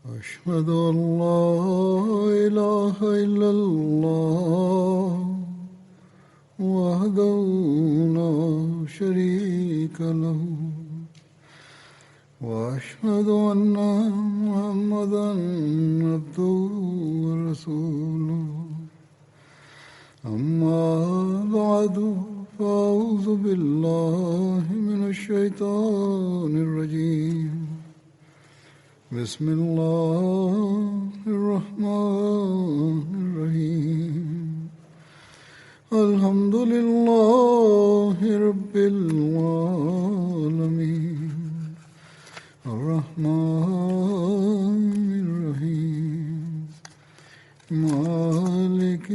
أشهد أن لا إله إلا الله وحده لا شريك له وأشهد أن محمدا عبده ورسوله أما بعد فأعوذ بالله من الشيطان الرجيم بسم الله الرحمن الرحيم الحمد لله رب العالمين الرحمن الرحيم مالك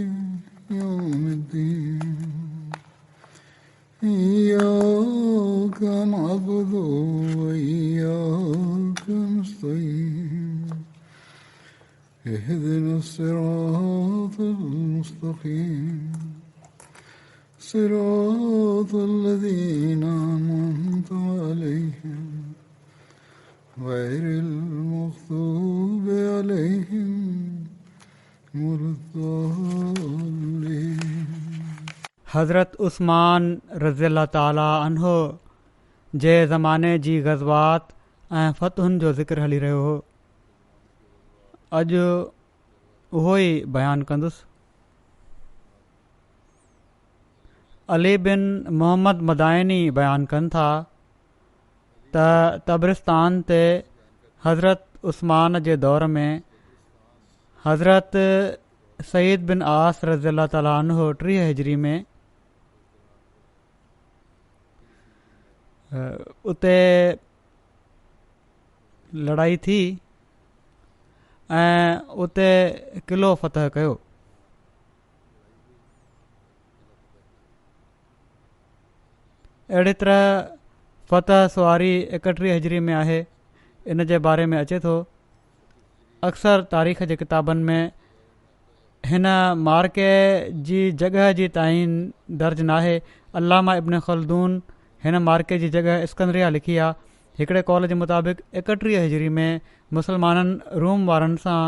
يوم الدين إياك نعبد وإياك نستعين اهدنا الصراط المستقيم صراط الذين أنعمت عليهم غير المغضوب عليهم ولا الضالين। हज़रत उस्मान रज़ियल्लाहु ताला अन्हो जे ज़माने जी ग़ज़वात ऐं फ़तहुनि जो ज़िक्र हली रहियो हो। अॼु उहो ई बयानु कंदुसि। अली बिन मोहम्मद मदाइनी बयानु कनि था त तबरिस्तान ते हज़रत उस्मान जे दौर में हज़रत सईद बिन आस रज़ियल्लाहु ताला अन्हो 30 हिजरी में उते लड़ाई थी ऐं उते क़िलो फ़तह कयो। अहिड़ी तरह फ़तह सुवारी 31 हिजरी में आहे। इन जे बारे में अचे थो अक्सर तारीख़ जे किताबनि में हिन मार्के जी जॻह जी ताईं दर्ज नाहे। अल्लामा इब्न ख़ल्दून हिन मार्के जी जॻह इस्कंदरिया लिखी आहे। हिकिड़े कॉल जे मुताबिक़ 31 हिजरी में मुसलमाननि रूम वारनि सां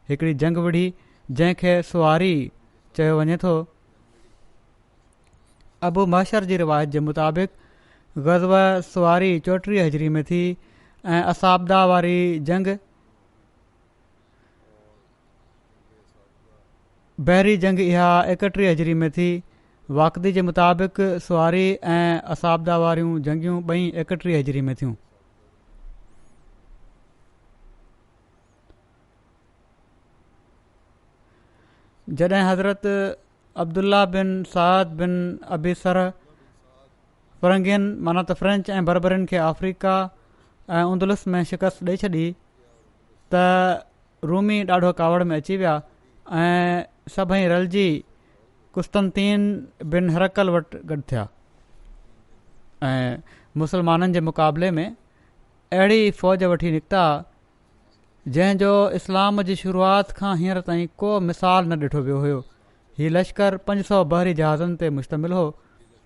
हिकिड़ी जंग विढ़ी जंहिंखे सुवारी चयो वञे थो। अबू महशर जी रिवायत जे मुताबिक़ ग़ज़व सुवारी 34 हिजरी में थी ऐं असाबदा वारी जंग बहरी जंग इहा 31 हिजरी में थी। वाक़दी जे मुताबिक़ सुवारी ऐं असाबदा वारियूं जंगियूं ॿई 31 हिजरी में थियूं। जॾहिं हज़रत अब्दुल्ला बिन साद बिन अबी सरह फ़रंगियुनि माना त फ्रेंच ऐं बर्बरनि खे अफ्रीका ऐं उंदलुस में शिकस्त ॾेई छॾी त रूमी ॾाढो कावड़ में अची विया ऐं सभई रलिजी कुस्तनतीन बिन हरकल वटि गॾु थिया ऐं मुसलमाननि जे मुक़ाबले में अहिड़ी फ़ौज वठी निकिता जंहिंजो इस्लाम जी शुरूआति खां हींअर ताईं को मिसाल न ॾिठो वियो हुयो। हीउ लश्कर 500 बहरी जहाज़नि ते मुश्तमिल हो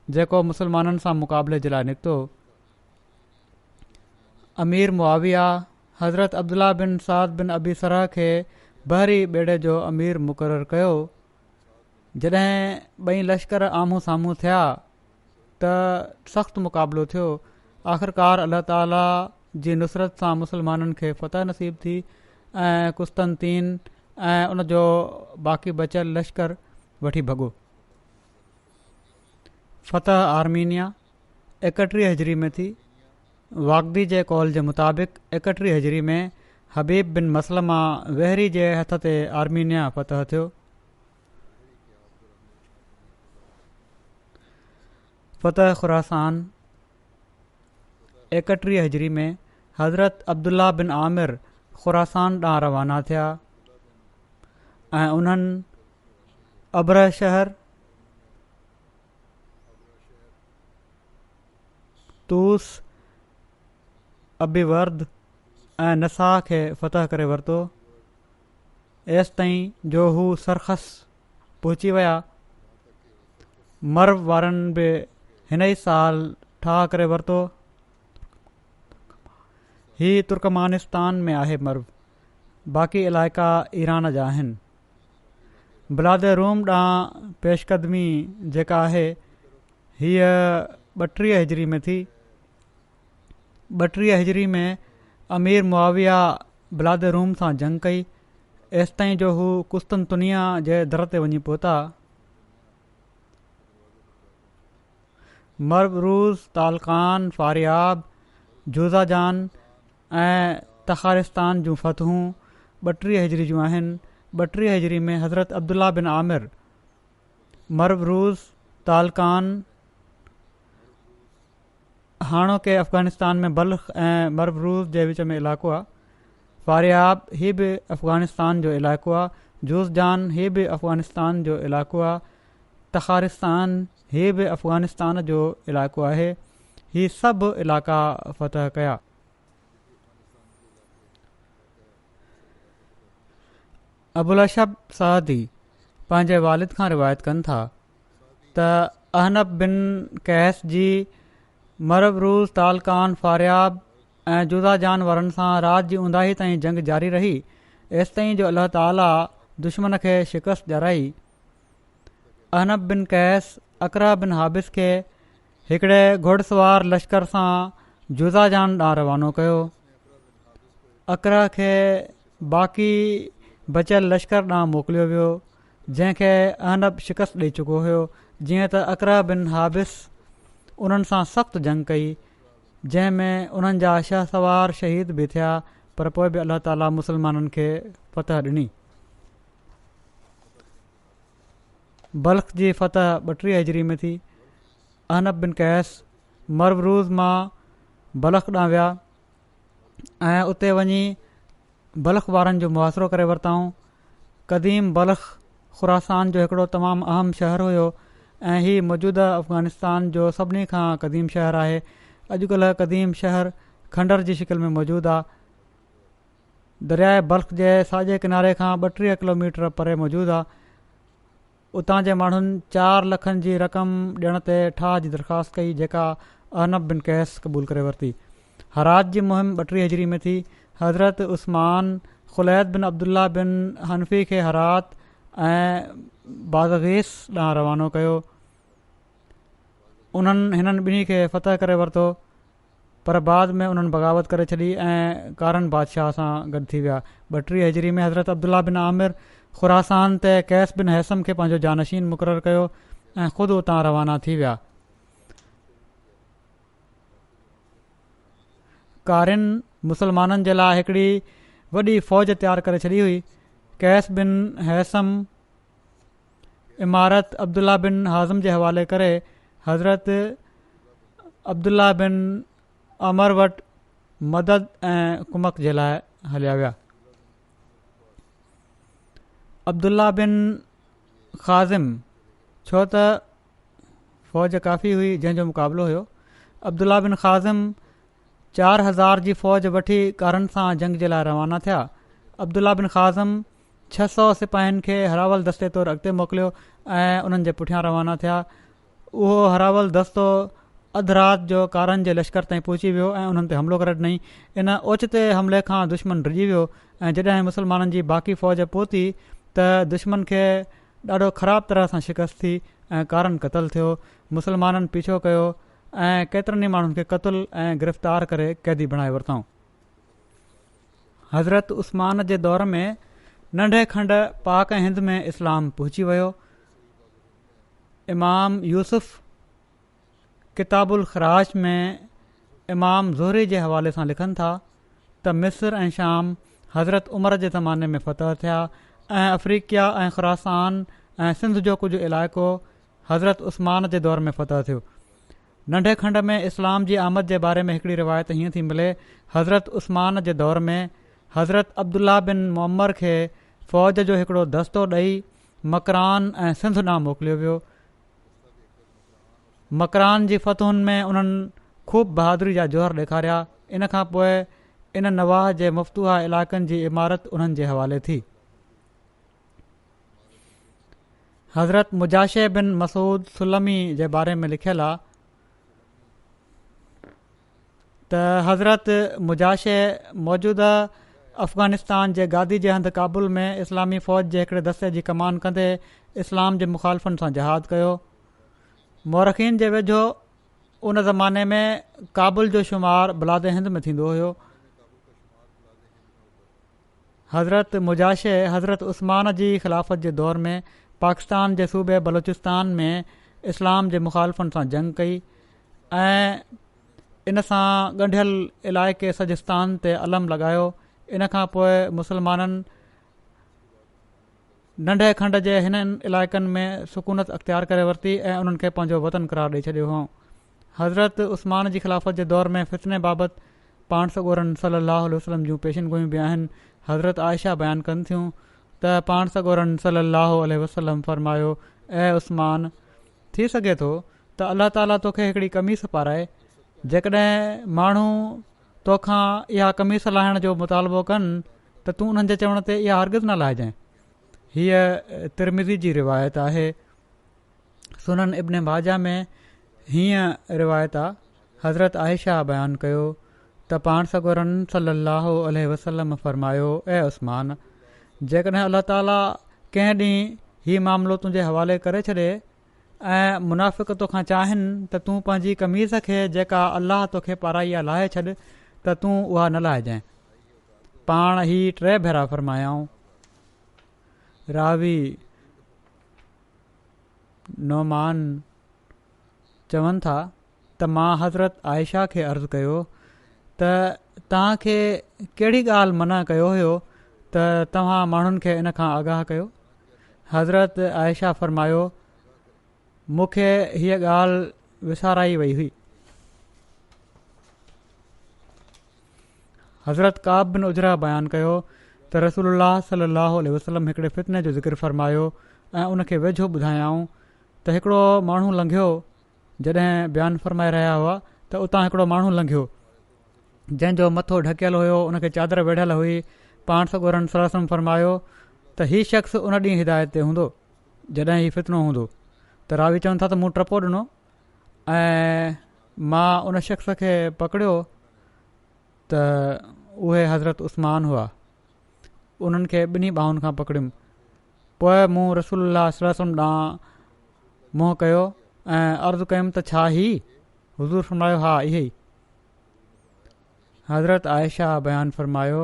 जेको मुसलमाननि सां मुक़ाबले जे लाइ निकितो। अमीर मुआविया हज़रत अब्दुल्ला बिन साद बिन अबी सरह खे बहरी ॿेड़े जो अमीर मुक़ररु कयो। जॾहिं ॿई लश्कर आम्हूं साम्हूं थिया त सख़्तु मुक़ाबिलो थियो। आख़िरकार अल्लाह ताला जी नुसरत सां मुसलमाननि खे फ़तह नसीब थी ऐं कुस्तनतीन ऐं उन जो बाक़ी बचियल लश्कर वठी भॻो। फ़तह आर्मीनिया 31 हिजरी में थी। वाक़दी जे कौल जे मुताबिक़ 31 हिजरी में हबीब बिन मसलमा वेहरी जे हथ ते आर्मीनिया फ़तह थियो। फ़तह खुरासान 31 हिजरी में हज़रत अब्दुल्ला बिन आमिर खुरासान ॾांहुं रवाना थिया ऐं उन्हनि अबरह शहर तूस अबीवर्द ऐं नसा खे फ़तह करे वरितो। एसि ताईं जो हू सरखस पहुची विया। मर्व वारनि बि हिन ई साल ठाह करे वरितो। ही तुर्कमानिस्तान में आहे मर्व। बाक़ी इलाइक़ा ईरान जा आहिनि। बिलाद रूम ॾांहुं पेशकदमी जेका आहे हीअ 32 हिजरी में थी। 32 हिजरी में अमीर मुआविया बिलाद रूम सां जंग कई एसि ताईं जो हू कुस्तनतुनिया जे दर ते वञी पहुता। मरबरूज़, तालकान, फारियाब, जूज़ाजान ऐं तखारिस्तान जूं फ़तहूं 32 हिजरी जूं आहिनि। 32 हिजरी में हज़रत अब्दुल्ला बिन आमिर मरबरूज़, तालकान हाणोके अफ़गानिस्तान में बल्ख ऐं मरबरूज़ जे विच में इलाइक़ो आहे। फारियाब हीअ बि अफ़गानिस्तान जो इलाइक़ो आहे। जूज़जान हीअ बि अफ़गानिस्तान जो इलाइक़ो आहे। तखारिस्तान हीअ बि अफ़गानिस्तान जो इलाइक़ो आहे। हीअ सभु इलाइक़ा फ़तह कया। अबुल अशब सादी पंहिंजे वालिद खां रिवायत कनि था त अहनब बिन कैस जी मरबरूज़, तालकान, फारियाब ऐं जुज़ाजान वारनि सां राति जी उंदाही ताईं जंग जारी रही एसि ताईं जो अलाह ताला दुश्मन खे शिकस्त ॾियाराई। अहनब बिन कैस अकरा बिन हाबिस खे हिकिड़े घुड़सवार लश्कर सां जुज़ाजान ॾांहुं रवानो कयो। अकरा खे बाक़ी बचियल लश्कर ॾांहुं मोकिलियो वियो जंहिंखे अहनब शिकस्त ॾेई चुको हुयो। जीअं त अकरा बिन हाबिस उन्हनि सां सख़्तु जंग कई जंहिं में उन्हनि जा शह सवार शहीद बि थिया पर पोइ बि अलाह ताला मुसलमाननि खे फ़तह ॾिनी। बल्ख जी फ़तह 32 हिजरी में थी। अहनब बिन कैस मरबरूज़ मां बल्ख ॾांहुं विया ऐं उते वञी बल्ख वारनि जो मुआसिरो करे वरिताऊं। क़दीम बल्ख ख़ुरासान जो हिकिड़ो तमामु अहम शहर हुयो ऐं हीअ मौजूदा अफ़गानिस्तान जो सभिनी खां क़दीम शहर आहे। अॼुकल्ह क़दीम शहर खंडर जी शिकिल में मौजूदु आहे। दरियाए बल्ख जे साॼे किनारे खां 32 किलोमीटर परे मौजूदु आहे। उतां जे माण्हुनि 4 लखनि जी रक़म ॾियण ते ठाह जी दरख़्वास्त कई जेका अहनब बिन कैस क़बूल करे वरिती। हरात जी मुहिम 32 हिजरी में थी। हज़रत उस्मान ख़ुलैद बिन अब्दुल्ला बिन हनफ़ी खे हरात ऐं बाज़गीस ॾांहुं रवानो कयो। उन्हनि हिननि ॿिन्ही खे फ़तह करे वरितो पर बाद में उन्हनि बग़ावत करे छॾी ऐं कारन बादशाह सां गॾु थी विया। 32 हिजरी में हज़रत अब्दुल्ला बिन आमिर ख़ुरासान ते कैस बिन हैसम खे पंहिंजो जानशीन मुक़ररु कयो ऐं ख़ुदि उतां रवाना थी विया। कारिन मुसलमाननि जे लाइ हिकिड़ी वॾी फ़ौज तयारु करे छॾी हुई। कैस बिन हैसम इमारत अब्दुल्ला बिन हाज़म जे हवाले करे हज़रत अब्दुल्ला बिन अमर वटि मदद ऐं कुमक जे लाइ हलिया विया। अब्दुल्ला बिन ख़ाज़िम छो त फ़ौज काफ़ी हुई जंहिंजो मुक़ाबिलो हुयो। अब्दुल्ला बिन ख़ाज़िम 4000 जी फ़ौज वठी कारन सां जंग जे लाइ रवाना थिया। अब्दुल्ला बिन ख़ाज़िम 600 सिपाहियुनि खे हरावल दस्ते तौरु अॻिते मोकिलियो ऐं उन्हनि जे पुठियां रवाना थिया। उहो हरावल दस्तो अधु राति जो कारन जे लश्कर ताईं पहुची वियो ऐं उन्हनि ते हमिलो करे ॾिनई। इन ओचिते हमले खां दुश्मन डिॼी वियो ऐं जॾहिं मुसलमाननि जी बाक़ी फ़ौज पहुती त दुश्मन खे ॾाढो ख़राब तरह सां शिकस्त थी ऐं कारन क़तलु थियो। मुसलमाननि पीछो कयो ऐं केतिरनि ई माण्हुनि खे क़तलु ऐं गिरफ़्तार करे क़ैदी बणाए वरितऊं। हज़रत उस्मान जे दौर में नंढे खंड पाक ऐं हिंद में इस्लाम पहुची वियो। इमाम यूसुफ़ किताबुल ख़राज में इमाम ज़ुहरी जे हवाले सां लिखनि था त मिस्र ऐं शाम हज़रत उमर जे ज़माने में फ़तह थिया ऐं अफ़्रीका ऐं ख़ुरासान ऐं सिंध जो कुझु इलाइक़ो हज़रत उस्मान जे दौर में फ़तह थियो। नंढे खंड में इस्लाम जी आमद जे बारे में हिकिड़ी रिवायत हीअं थी मिले। हज़रत उस्मान जे दौर में हज़रत अब्दुल्ला बिन मुअम्मर खे फ़ौज जो हिकिड़ो दस्तो ॾेई मकरान ऐं सिंध ॾांहुं मोकिलियो वियो। मकरान जी फ़तहुनि में उन्हनि ख़ूब बहादुरी जा जोहर ॾेखारिया। इन खां पोइ इन नवाह जे मुफ़्तूहा इलाइक़नि जी इमारत उन्हनि जे हवाले थी। हज़रत मुजाशे बिन मसूद सुलमी जे बारे में लिखियलु आहे त हज़रत मुजाशे मौजूदा अफ़गानिस्तान जे गादी जे हंधि काबुल में इस्लामी फ़ौज जे हिकिड़े दस्ते जी कमान कंदे इस्लाम जे मुखालफ़नि सां जहाद कयो। मोरखीन जे वेझो उन ज़माने में काबुल जो शुमार बिलाद हिंद में थींदो हुयो। हज़रत मुजाशे हज़रत उस्मान जी ख़िलाफ़त जे दौर में पाकिस्तान जे सूबे बलोचिस्तान में इस्लाम जे मुखालफ़नि सां जंग कई ऐं इन सां ॻंढियल इलाइक़े सजिस्तान ते अलम लॻायो। इन खां पोइ मुसलमाननि नंढे खंड जे हिननि इलाइक़नि में सुकूनत अख़्तियार करे वरिती ऐं उन्हनि खे पंहिंजो वतन करार ॾेई छॾियो हो। हज़रत उस्मान जी ख़िलाफ़त जे दौर में फितने बाबति पाण सॻोरन सल्लल्लाहु अलैहि वसल्लम जूं पेशिनगोयूं बि आहिनि। हज़रत आयशा बयानु कनि थियूं त पाण सॻोरन सल्लल्लाहु अलैहि वसल्लम फ़रमायो, ऐं उस्मान, थी सघे थो त अल्लाह ताला तोखे हिकिड़ी कमीस पाराए, जेकॾहिं माण्हू तोखां इहा कमीस लाहिण जो मुतालबो कनि त तूं उन्हनि जे चवण ते इहा हरगिज़ न लाहिजांइ। हीअ तिरमिज़ी जी रिवायत आहे। सुनन इब्न माजा में हीअं रिवायत आहे। हज़रत आयशा बयानु कयो त पाण सॻोरन सल्लल्लाहु अलैहि वसल्लम फ़रमायो, ऐं उस्मान, जेकॾहिं अल्लाह ताला कंहिं ॾींहुं हीउ मामिलो तुंहिंजे हवाले करे छॾे ऐं मुनाफ़िक़ तोखां चाहिनि त तूं पंहिंजी कमीज़ खे जेका अल्लाह तोखे पाराई आहे लाहे छॾ, त तूं उहा न लाहिजांइ। पाण ही 3 भेरा फ़रमायाऊं। रावी नोमान चवनि था त मां हज़रत आयशा खे अर्ज़ु कयो त तव्हांखे कहिड़ी ॻाल्हि मना कयो हुयो त तव्हां माण्हुनि खे इन खां आगाह कयो? हज़रत आयशा फ़रमायो, मूंखे हीअ ॻाल्हि विसाराई वई हुई। हज़रत काब बिन उजरा बयानु कयो त रसूलुल्लाह सल्लल्लाहु अलैहि वसल्लम हिकिड़े फितने जो ज़िक्र फ़रमायो ऐं उनखे वेझो ॿुधायाऊं त हिकिड़ो माण्हू लंघियो। जॾहिं बयानु फ़रमाए रहिया हुआ त उतां हिकिड़ो माण्हू लंघियो जंहिंजो मथो ढकियल हुयो, उनखे चादर वेढ़ियल हुई। पाण सॻोरन सल्लल्लाहु अलैहि वसल्लम फ़रमायो त हीउ शख़्स उन ॾींहुं हिदायत ते हूंदो जॾहिं हीउ फितनो हूंदो। त रावी चवनि था त मूं टपो ॾिनो ऐं मां उन शख़्स खे पकड़ियो त उहे हज़रत उस्मान हुआ। उन्हनि खे ॿिन्ही ॿाहुनि खां पकड़ियुमि। पोइ मूं रसूलुल्लाह सल्लल्लाहु अलैहि वसल्लम ॾांहुं मुंहुं कयो ऐं अर्ज़ु कयुमि त छा ही? हुज़ूर फ़रमायो, हा इहे ई। हज़रत आयशा बयानु फ़रमायो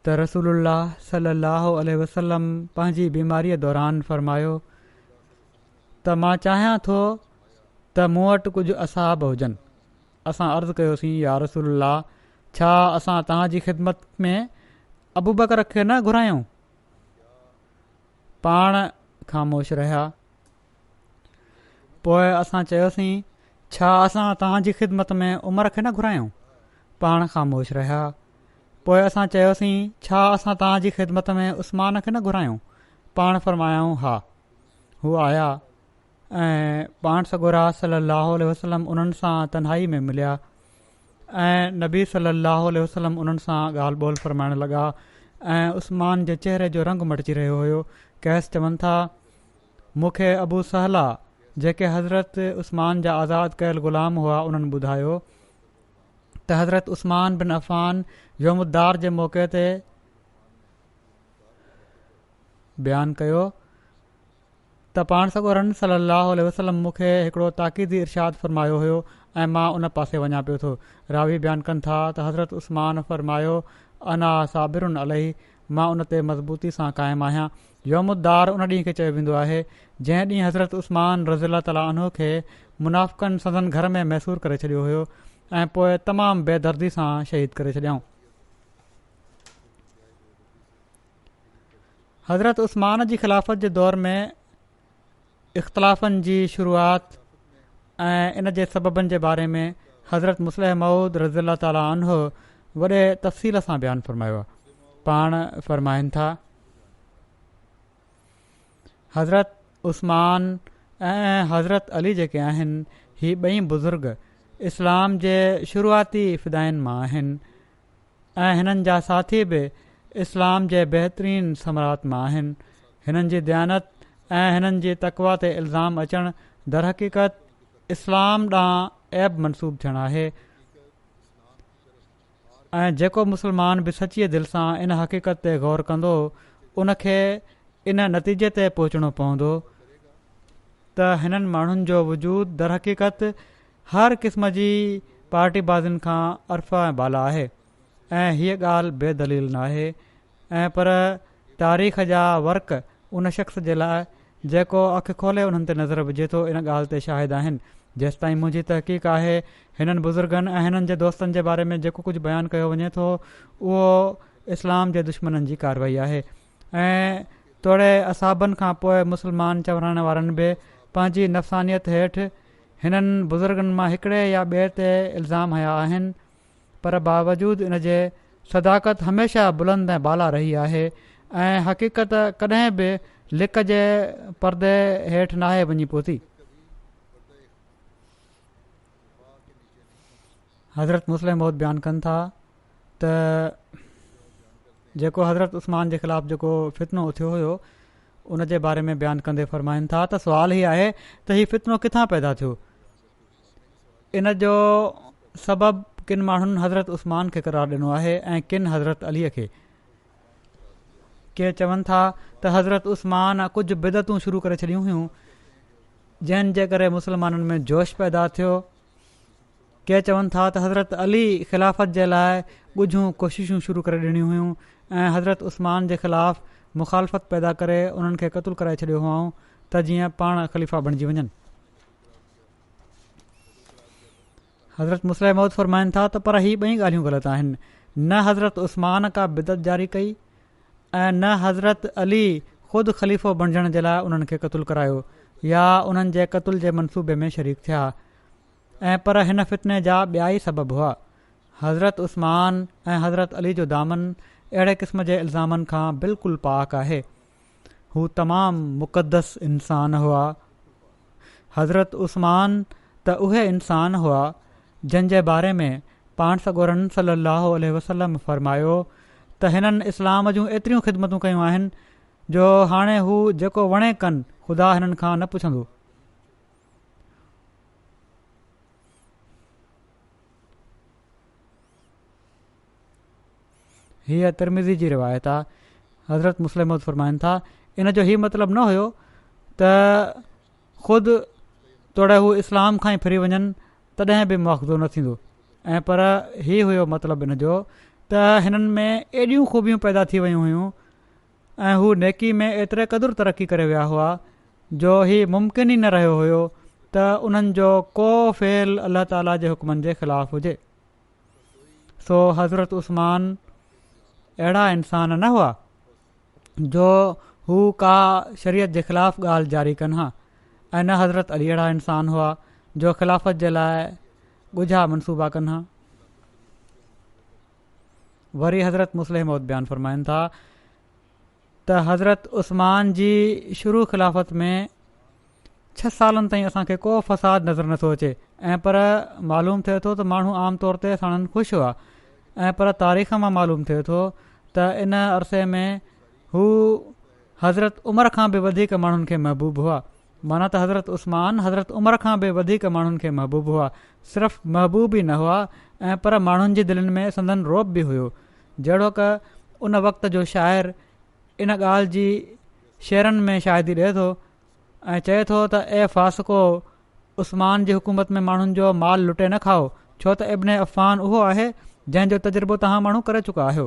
त रसूलुल्लाह सल्लल्लाहु अलैहि वसल्लम पंहिंजी बीमारीअ दौरान फ़रमायो त मां चाहियां थो त मूं वटि कुझु असहाब हुजनि। असां अर्ज़ु कयोसीं, या रसूलुल्लाह, छा असां तव्हांजी ख़िदमत में अबू बकर खे न घुरायूं? पाण ख़ामोश रहिया। पोइ असां चयोसीं, छा असां तव्हांजी ख़िदमत में उमर खे न घुरायूं? पाण ख़ामोश रहिया। पोइ असां चयोसीं, छा असां तव्हांजी ख़िदमत में उस्मान खे न घुरायूं? पाण फ़रमायाऊं, हा। हू आया ऐं पाण सॻोरा सल्लल्लाहु अलैहि वसल्लम उन्हनि सां तन्हाई में मिलिया ऐं नबी सल्लल्लाहु अलैहि वसल्लम उन्हनि सां ॻाल्हि ॿोल फ़रमाइण लॻा ऐं उस्मान जे चहिरे जो रंग मटिजी रहियो हुयो। कैस चवनि था, मूंखे अबू सहला जेके हज़रत उस्मान जा आज़ादु कयल ग़ुलाम हुआ उन्हनि ॿुधायो त हज़रत उस्मान बिन अफ़ान यौमुद्दार जे मौक़े ते बयानु कयो त पाण सॻोरन सल्लल्लाहु अलैहि वसल्लम मूंखे हिकिड़ो ताक़ीदी इरशाद फ़रमायो हुयो ऐं मां उन पासे वञा पियो थो। रावी बयानु कनि था त हज़रत उस्मान फ़रमायो, अना साबिरुन अलैहि, मां उन ते मज़बूती सां क़ाइमु आहियां। यौमुद्दार उन ॾींहं खे चयो वेंदो आहे जंहिं ॾींहुं हज़रत उस्मान रज़ियल्लाहु ताला अन्हु खे मुनाफ़िक़नि सदन घर में मैसूर करे छॾियो हुयो ऐं पोइ तमामु बेदर्दी सां शहीद करे छॾियाऊं। हज़रत उस्मान जी ख़िलाफ़त जे दौर में इख़्तिलाफ़नि जी शुरूआति ऐं इन जे सबबनि जे बारे में हज़रत मुस्लिह मऊद रज़ियल्लाहु ताला अन्हु वॾे तफ़सील सां बयानु फ़रमायो आहे। पाण फ़रमाइनि था, हज़रत उस्मान ऐं हज़रत अली जेके आहिनि, ही ॿई बुज़ुर्ग इस्लाम जे शुरूआती फ़िदाइन मां आहिनि ऐं हिननि जा साथी बि इस्लाम जे बहितरीन समरात मां आहिनि। हिननि जी दयानत ऐं हिननि जी तक़वा ते इल्ज़ाम अचणु दर हक़ीक़त इस्लाम ॾांहुं ऐब मनसूब थियणु आहे ऐं जेको मुस्लमान बि सची दिलि सां इन हक़ीक़त ते ग़ौर कंदो उनखे इन नतीजे ते पहुचणो पवंदो त हिननि माण्हुनि जो वजूद दर हक़ीक़त हर क़िस्म जी पार्टीबाज़ियुनि खां अर्फ़ा ऐं बाला आहे ऐं हीअ ॻाल्हि बेदलील न आहे ऐं पर तारीख़ जा वर्क उन शख़्स जे लाइ जेको अखि खोले उन्हनि ते नज़र विझे थो इन ॻाल्हि ते शाहिद आहिनि। जेसि ताईं मुंहिंजी तहक़ीक़ आहे हिननि बुज़ुर्गनि ऐं हिननि जे दोस्तनि जे बारे में जेको कुझु बयानु कयो वञे थो उहो इस्लाम जे दुश्मननि जी कारवाई आहे ऐं तोड़े असाबनि खां पोइ मुस्लमान चवराइण वारनि बि पंहिंजी नफ़सानियत हेठि हिननि बुज़ुर्गनि मां हिकिड़े या ॿिए ते इल्ज़ाम हया आहिनि पर बावजूद इन जे सदाकत हमेशह बुलंद ऐं बाला रही आहे ऐं हक़ीक़त कॾहिं बि लिक जे परदे हेठि नाहे वञी पहुती। हज़रत मुस्लिम मौद बयानु कनि था त जेको हज़रत उस्मान जे ख़िलाफ़ु जेको फितनो उथियो हुयो उन जे बारे में बयानु कंदे फ़रमाइनि था त सुवाल ई आहे त हीउ फितनो किथां पैदा थियो। इन जो सबबु किन माण्हुनि हज़रत उस्मान खे क़रार ॾिनो आहे ऐं किन हज़रत अलीअ खे। के चवनि था त हज़रत उस्मान कुझु बिदतूं शुरू करे छॾियूं हुयूं जंहिं जे करे मुस्लमाननि में जोश पैदा थियो। के चवनि था त हज़रत अली ख़िलाफ़त जे लाइ ॻुझूं कोशिशूं शुरू करे ॾिनियूं हुयूं ऐं हज़रत उस्मान जे ख़िलाफ़ु मुखालफ़त पैदा करे उन्हनि खे क़तलु कराए छॾियो हुओ त जीअं पाण ख़लीफ़ा बणिजी वञनि। हज़रत मुस्लिम मौद फ़रमाइनि था त पर हीअ ॿई ॻाल्हियूं ग़लति आहिनि। न हज़रत उस्मान का बिदत जारी कई ऐं न हज़रत अली ख़ुदि ख़लीफ़ो बणिजण जे लाइ उन्हनि खे क़तलु करायो या उन्हनि जे क़तल जे मनसूबे में शरीक थिया ऐं पर हिन फितने जा ॿिया ई सबबु हुआ। हज़रत उस्मान ऐं हज़रत अली जो दामन अहिड़े क़िस्म जे इल्ज़ामनि खां बिल्कुलु पाक आहे। हू तमामु मुक़दस इंसान हुआ। हज़रत उस्मान त उहे इंसान हुआ जंहिंजे बारे में पाण सॻोरन सल्लल्लाहु अलैहि वसल्लम फ़रमायो त हिननि इस्लाम जूं एतिरियूं ख़िदमतूं कयूं आहिनि जो हाणे हू जेको वणे कनि ख़ुदा हिननि खां न पुछंदो। हीअ तिरमिज़ी जी रिवायत आहे। हज़रत मुस्लिम मौद फ़रमाइनि था इन जो हीउ मतिलबु न हुयो त ख़ुदि तोड़े हू इस्लाम खां ई फिरी वञनि तॾहिं बि मुआख़ज़ो न थींदो ऐं पर हीउ हुयो मतिलबु इन जो त हिननि में एॾियूं ख़ूबियूं पैदा थी वियूं हुयूं ऐं हू नेकी में एतिरे क़दुरु तरक़ी करे विया हुआ जो हीउ मुमकिन ई न रहियो हुयो त उन्हनि जो को फ़ेल अलाह ताला जे हुकमनि जे ख़िलाफ़ु हुजे। सो हज़रत उस्मान अहिड़ा इंसान न हुआ जो हू का शरीयत जे ख़िलाफ़ु ॻाल्हि जारी कनि हा ऐं न हज़रत अली अहिड़ा इंसान हुआ जो ख़िलाफ़त जे लाइ ॻुझा मनसूबा कनि हा। वरी हज़रत मुस्लिम मौद बयानु फ़रमाइनि था त हज़रत उस्मान जी शुरू ख़िलाफ़त में 6 सालनि ताईं असांखे को फ़साद नज़र नथो अचे ऐं पर मालूम थिए थो त माण्हू आम तौर ते साणनि ख़ुशि हुआ ऐं पर तारीख़ मां मालूम थिए थो त इन अरसे में हू हज़रत उमर खां बि वधीक माण्हुनि खे महबूब हुआ। माना त हज़रत उस्मान हज़रत उमर खां बि वधीक माण्हुनि खे महबूब हुआ। सिर्फ़ु महबूब ई न हुआ ऐं पर माण्हुनि जी दिलनि में संदन रोब बि हुयो। जहिड़ो क उन वक़्त जो शाइर इन ॻाल्हि जी शेरनि में शाइदी ॾिए थो ऐं चए थो त ए फासिको उस्मान जी हुकूमत में माण्हुनि जो माल लुटे न खाओ छो त इब्न अफ़ान उहो आहे जंहिंजो तजुर्बो तव्हां माण्हू करे चुका आहियो।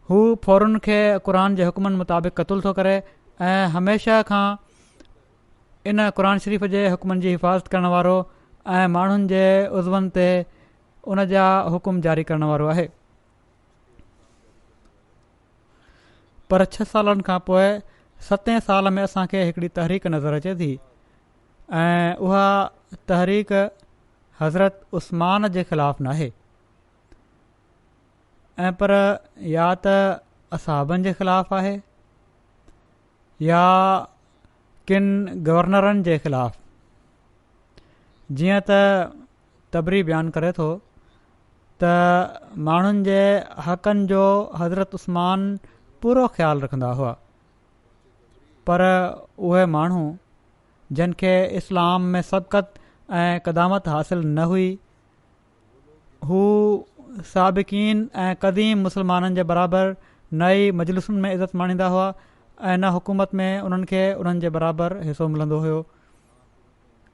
हू फ़ौरन खे क़ुर जे हुकमनि मुताबिक़ क़तलु थो करे ऐं हमेशह खां इन क़ुर शरीफ़ जे हुकमनि जी हिफ़ाज़त करण वारो ऐं माण्हुनि जे उज़वनि ते उन जा हुकुम जारी करण वारो आहे। पर 6 सालनि खां पोइ 7 साल में असांखे हिकिड़ी तहरीक नज़र अचे थी ऐं उहा तहरीक हज़रत उस्मान जे ख़िलाफ़ु नाहे ऐं पर या त असहाबनि जे ख़िलाफ़ु आहे या किन गवर्नरनि जे ख़िलाफ़ु। जीअं त तबरी बयानु करे थो त माण्हुनि जे हक़नि जो हज़रत उस्मान पूरो ख़्यालु रखंदा हुआ पर उहे माण्हू जिन खे इस्लाम में सबक़त ऐं क़दामत हासिल न हुई हू साबिक़ीन ऐं क़दीम मुस्लमाननि जे बराबरि नई मजलिसुनि में इज़त माणींदा हुआ ऐं न हुकूमत में उन्हनि खे उन्हनि जे बराबरि हिसो मिलंदो हुयो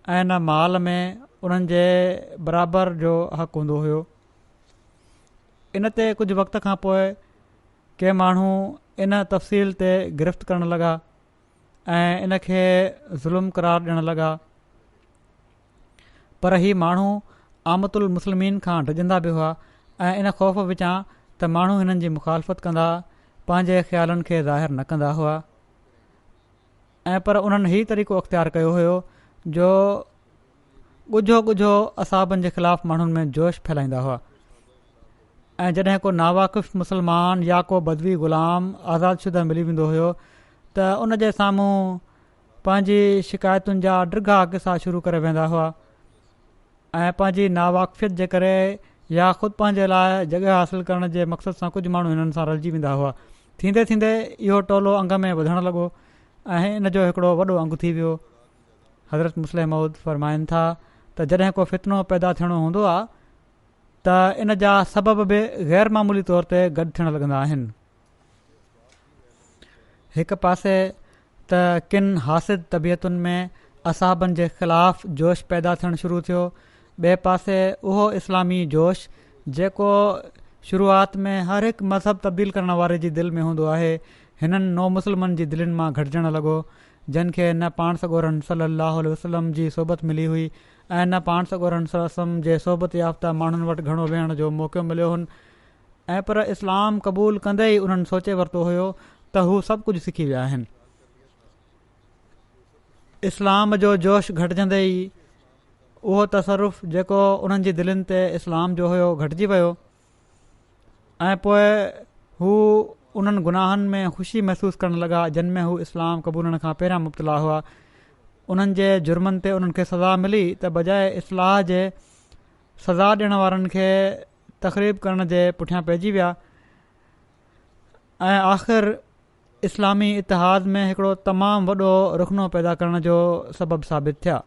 ऐं न माल में उन्हनि जे बराबरि जो हक़ु हूंदो हुयो। इन ते कुझु वक़्त खां पोइ के माण्हू इन तफ़सील ते गिरफ़्त करणु लॻा ऐं इन खे ज़ुल्म करार ॾियणु लॻा, पर ही माण्हू आमतुल मुस्लिमीन खां डिॼंदा बि हुआ ऐं इन ख़ौफ़ विचां त माण्हू हिननि जी मुखालफ़त कंदा पंहिंजे ख़्यालनि खे ज़ाहिर न कंदा हुआ ऐं पर उन्हनि ही तरीक़ो अख़्तियार कयो हुयो जो ॻुझो ॻुझो असाबनि जे ख़िलाफ़ु माण्हुनि में जोश फैलाईंदा हुआ ऐं जॾहिं को नावाक़िफ़ मुस्लमान या को बदवी ग़ुलाम आज़ादशुदा मिली वेंदो हुयो त उन जे साम्हूं पंहिंजी शिकायतुनि जा ड्रिघा किसा शुरू करे वेंदा हुआ ऐं पंहिंजी नावाक़िफ़ियत जे करे या ख़ुदि पंहिंजे लाइ जॻह हासिलु करण जे मक़सद सां कुझु माण्हू हिननि सां रलिजी वेंदा हुआ। थींदे थींदे इहो टोलो अंग में वधणु लॻो ऐं इन जो हिकिड़ो वॾो अंगु थी वियो। हज़रत मुस्लिम मऊद फ़रमाइनि था त जॾहिं को फितनो पैदा थियणो हूंदो आहे त इन जा सबब बि ग़ैर मामूली तौर ते गॾु थियणु लॻंदा आहिनि। हिकु पासे त किन हासिद तबियतुनि में असाबनि जे ख़िलाफ़ जोश पैदा थियणु शुरू थियो, ॿिए पासे उहो इस्लामी जोश जेको शुरूआति में हर हिकु मज़हब तब्दील करण वारे जी दिलि में हूंदो आहे हिननि नौ मुस्लिमनि जी दिलनि मां घटिजणु लॻो, जिन खे न पाण सॻोरनि सल्लल्लाहु अलैहि वसल्लम जी सोबत मिली हुई ऐं न पाण सॻोरनि सल्लम जे सोबत याफ़्ता माण्हुनि वटि घणो वेहण जो मौक़ो मिलियो हुन ऐं पर इस्लाम क़बूल कंदे ई उन्हनि सोचे वरितो हुयो त हू सभु कुझु सिखी विया आहिनि। इस्लाम जो जोश घटिजंदे ई उहो तसरुफ़ जेको उन्हनि जी दिलनि ते इस्लाम जो हुयो घटिजी वियो ऐं पोइ हू उन्हनि गुनाहनि में ख़ुशी महसूसु करणु लॻा जिन में हू इस्लाम क़बूलण खां पहिरियां मुब्तला हुआ। उन्हनि जे जुर्मनि ते उन्हनि खे सज़ा मिली त बजाए इस्लाह जे सज़ा ॾियण वारनि खे तक़रीब करण जे पुठियां पइजी विया ऐं आख़िर इस्लामी इतिहाद में हिकिड़ो तमामु वॾो रुखनो पैदा करण जो सबबु साबित थिया।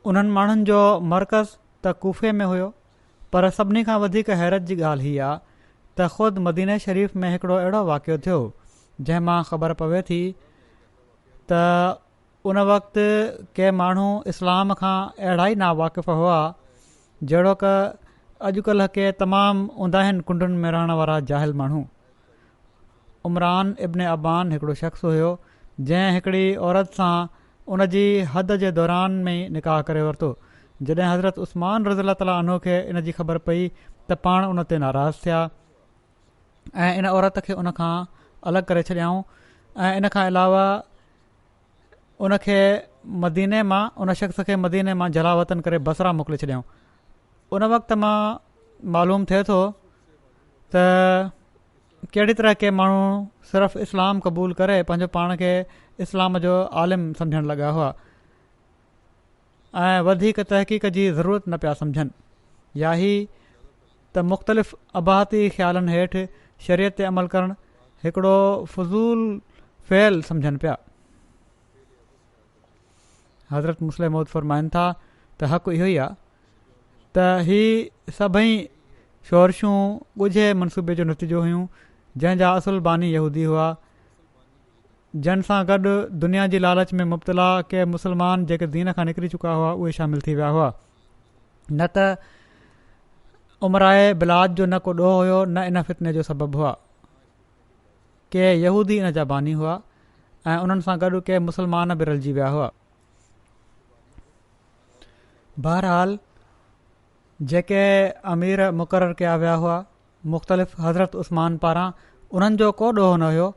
उन्हनि माण्हुनि जो मर्कज़ त कूफ़े में हुयो, पर सभिनी खां वधीक हैरत जी ॻाल्हि हीअ आहे त ख़ुदि मदीने शरीफ़ में हिकिड़ो अहिड़ो वाक़ियो थियो जंहिं मां ख़बर पवे थी त उन वक़्तु के माण्हू इस्लाम खां अहिड़ा ई नावाक़िफ़ हुआ जहिड़ो क अॼुकल्ह के तमामु उंदाहिनि कुंडुनि में रहण वारा जाहिल माण्हू। उमरान इब्न अबान हिकिड़ो शख़्स हुयो जंहिं हिकिड़ी औरत सां उन जी हद जे दौरान में ई निकाह करे वरितो। जॾहिं हज़रत उस्मान रज़ी ताला अन्हु खे इन जी ख़बर पई त पाण उन ते नाराज़ थिया ऐं इन औरत खे उन खां अलॻि करे छॾियाऊं ऐं इन खां अलावा उन खे मदीने मां उन शख़्स खे मदीने मां जलावतन करे बसरा मोकिले छॾियाऊं। उन वक़्त मां मालूम थिए थो त कहिड़ी तरह के माण्हू सिर्फ़ु इस्लाम क़बूल करे पंहिंजो पाण खे इस्लाम जो आलिम सम्झणु लॻा हुआ ऐं वधीक तहक़ीक़ जी ज़रूरत न पिया सम्झनि, या ही त मुख़्तलिफ़ अबाहती ख़्यालनि हेठि शरीयत ते अमल करणु हिकिड़ो फज़ूल फ़ैल सम्झनि पिया। हज़रत मुस्लिम मौद फ़रमाइनि था त हक़ इहो ई आहे त ही सभई शोरशूं ॻुझे मनसूबे जो नतीजो हुयूं जंहिंजा असुल बानी यहूदी हुआ, जन सां गॾु दुनिया जी लालच में मुब्तला के मुस्लमान जेके दीन खां निकिरी चुका हुआ उहे शामिल थी विया हुआ। न त उमराए बिलाद जो न को ॾोह हुयो न इन फितने जो सबबु हुआ। के यहूदी इन जा बानी हुआ ऐं उन्हनि सां गॾु के मुस्लमान बि रलिजी विया हुआ। बहरहाल जेके अमीर मुक़ररु कया विया हुआ मुख़्तलिफ़ हज़रत उस्मान पारां, उन्हनि जो को ॾोह न हुयो,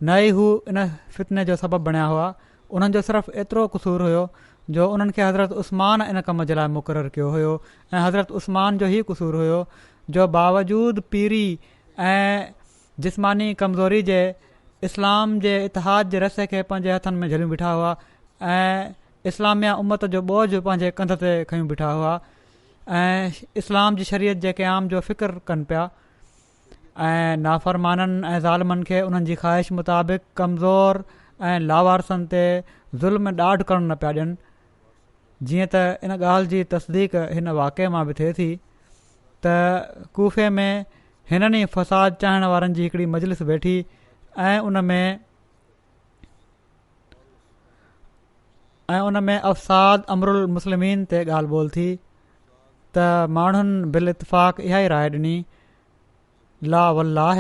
न ई हू इन फितने जो सबबु बणिया हुआ। उन्हनि जो सिर्फ़ु एतिरो क़सूरु हुयो जो उन्हनि खे हज़रत उस्मान इन कम जे लाइ मुक़ररु कयो हुयो ऐं हज़रत उस्मान जो ई क़सूरु हुयो जो बावजूद पीरी ऐं जिस्मानी कमज़ोरी जे इस्लाम जे इतिहाद जे रसे खे पंहिंजे हथनि में झलियूं बीठा हुआ ऐं इस्लामिया उम्मत जो बोझ पंहिंजे कंध ते खयूं बीठा हुआ ऐं इस्लाम जी शरीयत जे क़याम जो फ़िक्रु कनि पिया ऐं नाफ़रमाननि ऐं ज़ालिमनि खे उन्हनि जी ख़्वाहिश मुताबिक़ कमज़ोर ऐं लावारसनि ते ज़ुल्म ॾाढ करणु न पिया ॾियनि जीअं त इन ॻाल्हि जी तसदीक हिन वाक़े मां बि थिए थी त कूफ़े में हिननि ई फ़साद चाहीण वारनि जी हिकिड़ी मजलिस वेठी ऐं उन में अफ़साद अमरुल मुस्लिमीन ते ॻाल्हि ॿोल थी त माण्हुनि बिल इतफ़ाक़ इहा ई राय ॾिनी ला वल्लाह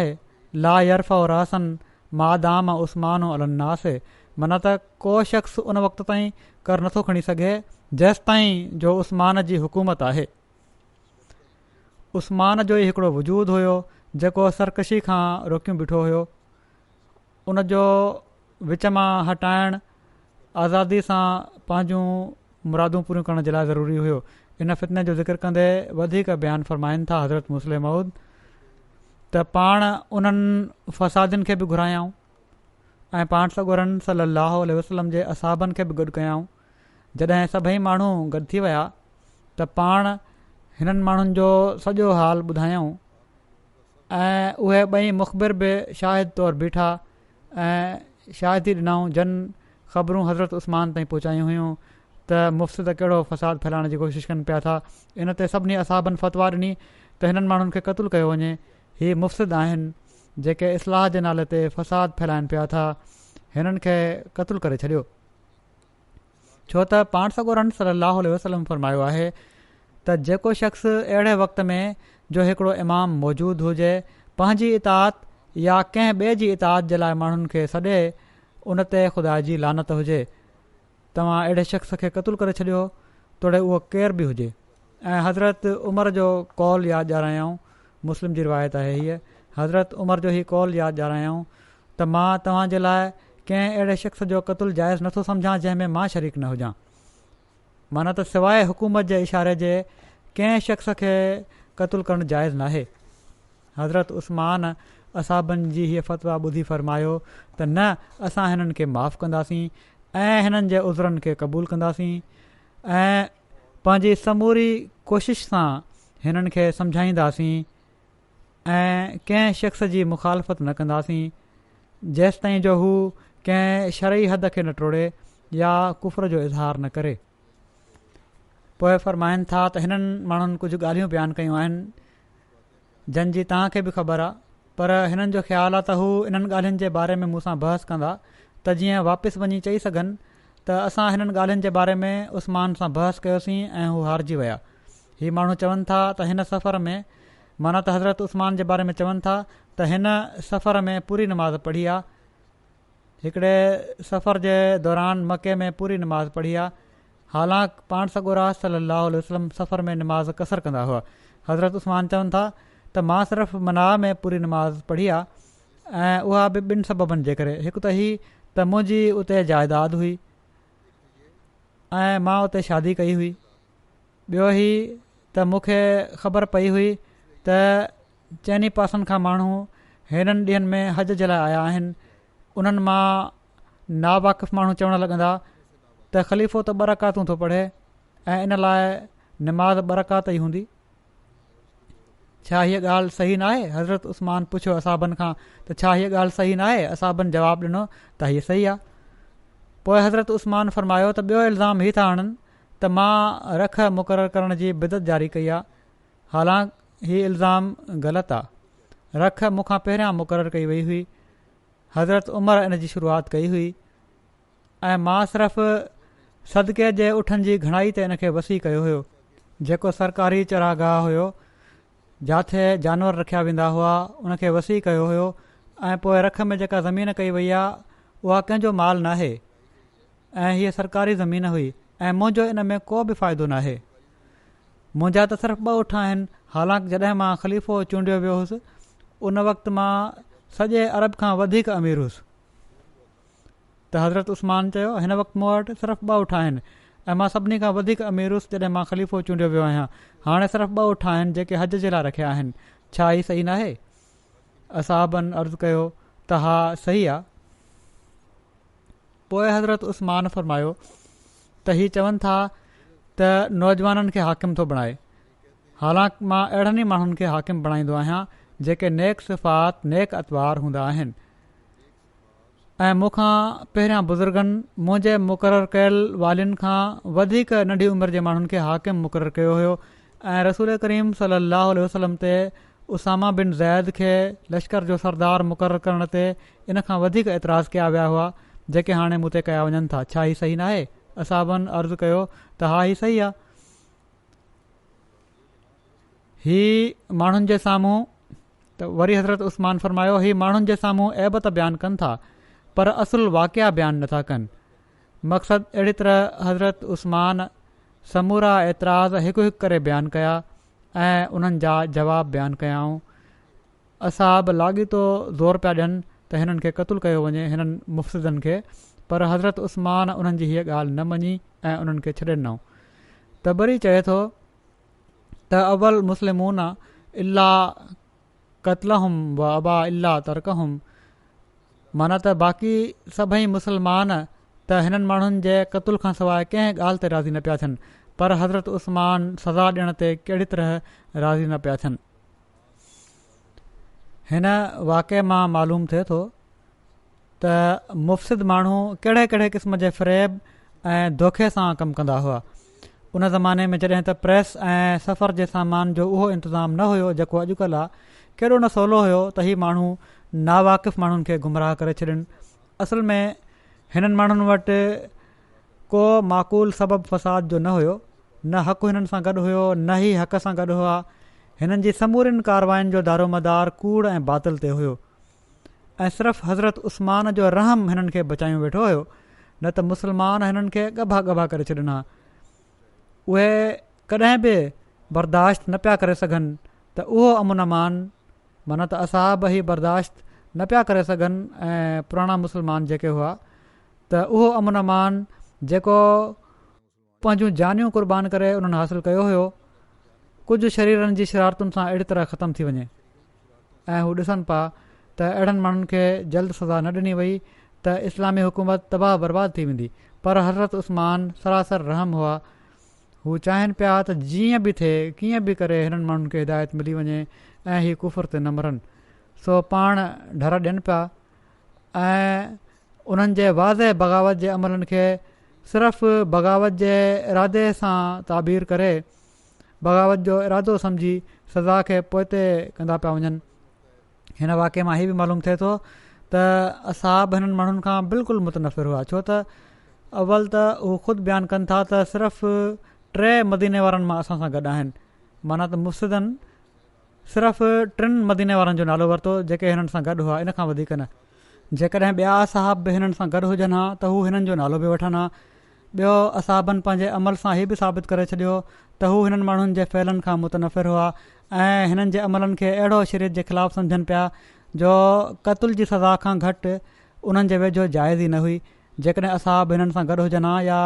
ला यरफ़ रासन मादाम उस्मानो अलन्नास, माना त को शख़्स उन वक़्त ताईं कर नथो खणी सघे जेसि ताईं जो उस्मान जी हुकूमत आहे। उस्मान जो ई हिकिड़ो वजूदु हुयो जेको सरकशी खां रोकियूं बीठो हुयो, उन जो विच मां हटाइणु आज़ादी सां पंहिंजूं मुरादूं पूरियूं करण जे लाइ ज़रूरी हुयो। इन फितने जो ज़िक्र कंदे वधीक बयानु फ़रमाइनि था हज़रत मुस्लिम मऊद त पाण उन्हनि फ़सादनि खे बि घुरायाऊं ऐं पाण सॻोरनि सल्लल्लाहु अलैहि वसल्लम जे असाबनि खे बि गॾु कयाऊं। जॾहिं सभई माण्हू गॾु थी विया त पाण हिननि माण्हुनि जो सॼो हाल ॿुधायऊं ऐं उहे ॿई मुख़बिर बि शाहिद तौरु बीठा ऐं शाहिदी ॾिनऊं जन ख़बरूं हज़रत उस्मान ताईं पहुचायूं हुयूं त मुफ़्त कहिड़ो फ़साद फैलाइण जी कोशिशि कनि पिया था। इन ते सभिनी असाबनि फ़तवा ॾिनी त हिननि माण्हुनि खे क़तलु कयो वञे, हीअ मुफ़्त आहिनि जेके इस्लाह जे नाले ते फ़साद फैलाइनि पिया था, हिननि खे क़तलु करे छॾियो। छो त पाण सॻोरन सल्लल्लाहु अलैहि वसल्लम फरमायो आहे त जेको शख़्स अहिड़े वक़्त में जो हिकिड़ो इमाम मौजूदु हुजे पंहिंजी इताअत या कंहिं ॿिए जी इताअत जे लाइ माण्हुनि खे सॾे, उन ते ख़ुदा जी लानत हुजे। तव्हां अहिड़े शख़्स खे क़तलु करे छॾियो तोड़े उहो केर बि हुजे। ऐं हज़रत उमर जो कौल यादि ॾियारायऊं, मुस्लिम जी रिवायत आहे हीअ, हज़रत उमर जो ई कौल यादि ॾियारायऊं त मां तव्हांजे लाइ कंहिं अहिड़े शख़्स जो क़तलु जाइज़ नथो सम्झां जंहिंमें मां शरीक न हुजां। माना त सवाइ हुकूमत जे इशारे जे कंहिं शख़्स खे क़तलु करणु जाइज़ नाहे। हज़रत उस्मान असाबनि जी हीअ फ़तवा ॿुधी फ़रमायो त न, असां हिननि खे माफ़ु कंदासीं ऐं हिननि जे उज़रनि खे क़बूलु कंदासीं ऐं पंहिंजी समूरी कोशिश सां हिननि खे सम्झाईंदासीं ऐं कंहिं शख़्स जी मुखालफ़त न कंदासीं जेसि ताईं जो हू कंहिं शरई हद खे न टोड़े या कुफ़र जो इज़हार न करे। पोइ फ़रमाइनि था त हिननि माण्हुनि कुझु ॻाल्हियूं बयानु कयूं आहिनि जंहिंजी तव्हांखे बि ख़बर आहे, पर हिननि जो ख़्यालु आहे त हू इन्हनि ॻाल्हियुनि जे बारे में मूंसां बहस कंदा त जीअं वापसि वञी चई सघनि त असां हिननि ॻाल्हियुनि जे बारे में उस्मान सां बहस कयोसीं ऐं हू हारिजी विया। हीअ माण्हू चवनि था त हिन सफ़र में, माना त हज़रत उस्मान जे बारे में चवनि था त हिन सफ़र में पूरी नमाज़ पढ़ी आहे, हिकिड़े सफ़र जे दौरान मके में पूरी नमाज़ पढ़ी आहे। हालांकि पाण सॻोरा सल्लल्लाहु अलैहि वसल्लम सफ़र में नमाज़ कसर कंदा हुआ। हज़रत उस्मान चवनि था त मां सिर्फ़ु मनाह में पूरी नमाज़ पढ़ी आहे ऐं उहा बि ॿिनि सबबनि जे करे। हिकु त ही त मुंहिंजी उते जाइदाद हुई ऐं मां उते शादी कई हुई, ॿियो ही त मूंखे ख़बर पई हुई त चइनी पासनि खां माण्हू हिननि ॾींहंनि में हज जे लाइ आया आहिनि। उन्हनि मां नावाक़िफ़ माण्हू चवणु लॻंदा त ख़लीफ़ो त बरकातूं थो पढ़े ऐं इन लाइ नमाज़ बरकात ई हूंदी। छा हीअ ॻाल्हि सही न आहे? हज़रत उस्मान पुछियो असाबनि खां त छा हीअ ॻाल्हि सही न आहे? असाबनि जवाबु ॾिनो त हीअ सही आहे। पोइ हज़रत उस्मान फरमायो त ॿियो इल्ज़ाम हीअ था आणनि त मां रख मुक़ररु करण जी बिदत जारी कई आहे। हालांकि हीअ इल्ज़ाम ग़लति आहे। रख मूंखां पहिरियां मुक़ररु कई वई हुई, हज़रत उमर इन जी शुरूआति कई हुई ऐं मां सिर्फ़ु सदके जे उठनि जी घणाई ते इन खे वसी कयो हुयो। जेको सरकारी चरागाह हुयो, जिथे जानवर रखिया वेंदा हुआ, उनखे वसी कयो हुयो ऐं पोइ रख में जेका ज़मीन कई वई आहे उहा कंहिंजो माल नाहे ऐं हीअ सरकारी ज़मीन हुई ऐं मुंहिंजो इन में को बि फ़ाइदो नाहे। मुंहिंजा त सिर्फ़ु 2 ऊठ आहिनि। हालांकि जॾहिं मां ख़लीफ़ो चूंडियो वियो हुउसि उन वक़्तु मां सॼे अरब खां वधीक अमीर हुउसि। त हज़रत उस्मान चयो हिन वक़्तु मूं वटि सिर्फ़ु 2 ऊठ आहिनि ऐं मां सभिनी खां वधीक अमीर हुउसि जॾहिं मां ख़लीफ़ो चूंडियो वियो आहियां। हाणे सिर्फ़ु 2 ऊठ आहिनि जेके हज जे लाइ रखिया आहिनि। छा हीअ सही नाहे? असाबनि अर्ज़ु कयो त हा सही आहे। पोइ हज़रत उस्मान फरमायो त हीअ चवनि था त नौजवाननि खे हाकिम थो बणाए। हालांकि मां अहिड़नि ई माण्हुनि खे हाकिम बणाईंदो आहियां जेके नेक सिफ़ात नेक अतवार हूंदा आहिनि। ऐं मूंखां पहिरियां बुज़ुर्गनि मुंहिंजे मुक़ररु कयल वालियुनि खां वधीक नंढी उमिरि जे माण्हुनि खे हाकिम मुक़ररु कयो हुयो ऐं रसूल करीम सलाहु वसलम ते उसामा बिन ज़ैद खे लश्कर जो सरदार मुक़ररु करण ते इन खां वधीक एतिराज़ कया विया हुआ जेके हाणे मूं ते कया वञनि था। छा ही सही न आहे? असाबनि अर्ज़ु कयो त हा ही सही आहे। ही माण्हुनि जे साम्हूं त वरी हज़रत उस्मान फ़रमायो ही माण्हुनि जे साम्हूं ऐबत बयानु कनि था पर असुल वाक़िया बयानु नथा कनि। मक़सदु अहिड़ी तरह हज़रत उस्मान समूरा एतिराज़ हिकु हिकु करे बयानु कया ऐं उन्हनि जा जवाब बयानु कयाऊं। असाब लाॻीतो ज़ोर पिया ॾियनि त हिननि खे क़तलु कयो वञे, हिननि मुफ़्सिदनि खे, पर हज़रत उस्मान उन्हनि जी हीअ ॻाल्हि न मञी ऐं उन्हनि खे छॾे ॾिनऊं। तबरी चए थो त अवल मुस्लिमून इल्ला क़तलहुम व अबा इल्ला तरकहुम, माना त बाक़ी सभई मुस्लमान त हिननि माण्हुनि जे क़तल खां सवाइ कंहिं ॻाल्हि ते राज़ी न पिया थियनि, पर हज़रत उस्मान सज़ा ॾियण ते कहिड़ी तरह राज़ी न पिया थियनि। हिन वाक़े मां मालूम थिए थो त मुफ़्सिद माण्हू कहिड़े कहिड़े क़िस्म जे फ़रेब ऐं धोखे सां कमु कंदा हुआ। उन ज़माने में जॾहिं त प्रेस ऐं सफ़र जे सामान जो उहो इंतज़ाम न हुयो जेको अॼुकल्ह आहे, कहिड़ो न सवलो हुयो त ही माण्हू नावाक़िफ़ माण्हुनि खे गुमराह करे छॾनि। असल में हिननि माण्हुनि वटि को माक़ूल सबबु फ़साद जो न हुयो, न हक़ु हिननि सां गॾु हुयो न ई हक़ सां गॾु हुआ। हिननि जी समूरियुनि कारवायुनि जो दारोमदार कूड़ ऐं बातिल ते हुयो ऐं सिर्फ़ु हज़रत उस्मान जो रहम हिननि खे बचायूं वेठो हुयो, न त मुस्लमान हिननि खे ॻभा ॻभा करे छॾिना। उहे कॾहिं बि बर्दाश्त न पिया करे सघनि त उहो अमुन अमान, माना त असाब ई बर्दाश्त न पिया करे सघनि ऐं पुराणा मुस्लमान जेके हुआ त उहो अमुन अमान जेको पंहिंजूं जानियूं क़ुर्बान करे उन्हनि हासिलु कयो हुयो, कुझु शरीरनि जी शरारतुनि सां अहिड़ी तरह ख़तमु थी वञे ऐं हू ॾिसनि पिया त अहिड़नि माण्हुनि खे जल्द सज़ा न ॾिनी वई त इस्लामी हुकूमत तबाह बर्बाद थी वेंदी। पर हज़रत उस्मान सरासर रहम हुआ, हू चाहिनि पिया त जीअं बि थिए कीअं बि करे हिननि माण्हुनि खे हिदायत मिली वञे ऐं हीअ कुफर ते न मरनि। सो पाण ढर ॾियनि पिया ऐं उन्हनि जे वाज़े बग़ावत जे अमलनि खे सिर्फ़ु बग़ावत जे इरादे सां ताबीर करे बग़ावत जो इरादो सम्झी सज़ा खे पोइते कंदा पिया वञनि। हिन वाक़े मां हीअ बि मालूम थिए थो त असाब हिननि माण्हुनि खां बिल्कुलु मुतनफ़िर हुआ, छो त अवल त हू ख़ुदि बयानु कनि था त सिर्फ़ु 3 मदीने वारनि मां असां सां गॾु आहिनि, माना त मुफ़्सिदनि सिर्फ़ु 3 मदीने वारनि जो नालो वरितो जेके हिननि सां गॾु हुआ, इन खां वधीक न। जेकॾहिं ॿिया असाब बि हिननि सां गॾु हुजनि हा त हू हिननि जो नालो बि वठनि हा। ॿियो असाबनि पंहिंजे अमल सां हीअ बि साबित करे छॾियो त हू हिननि माण्हुनि जे फ़ैलनि खां मुतनफ़िर हुआ ऐं हिननि जे अमलनि खे अहिड़ो शरीयत जे ख़िलाफ़ु सम्झनि पिया जो क़तल जी सज़ा खां घटि उन्हनि जे वेझो जाइज़ ई न हुई। जेकॾहिं असाब हिननि सां गॾु हुजनि हा या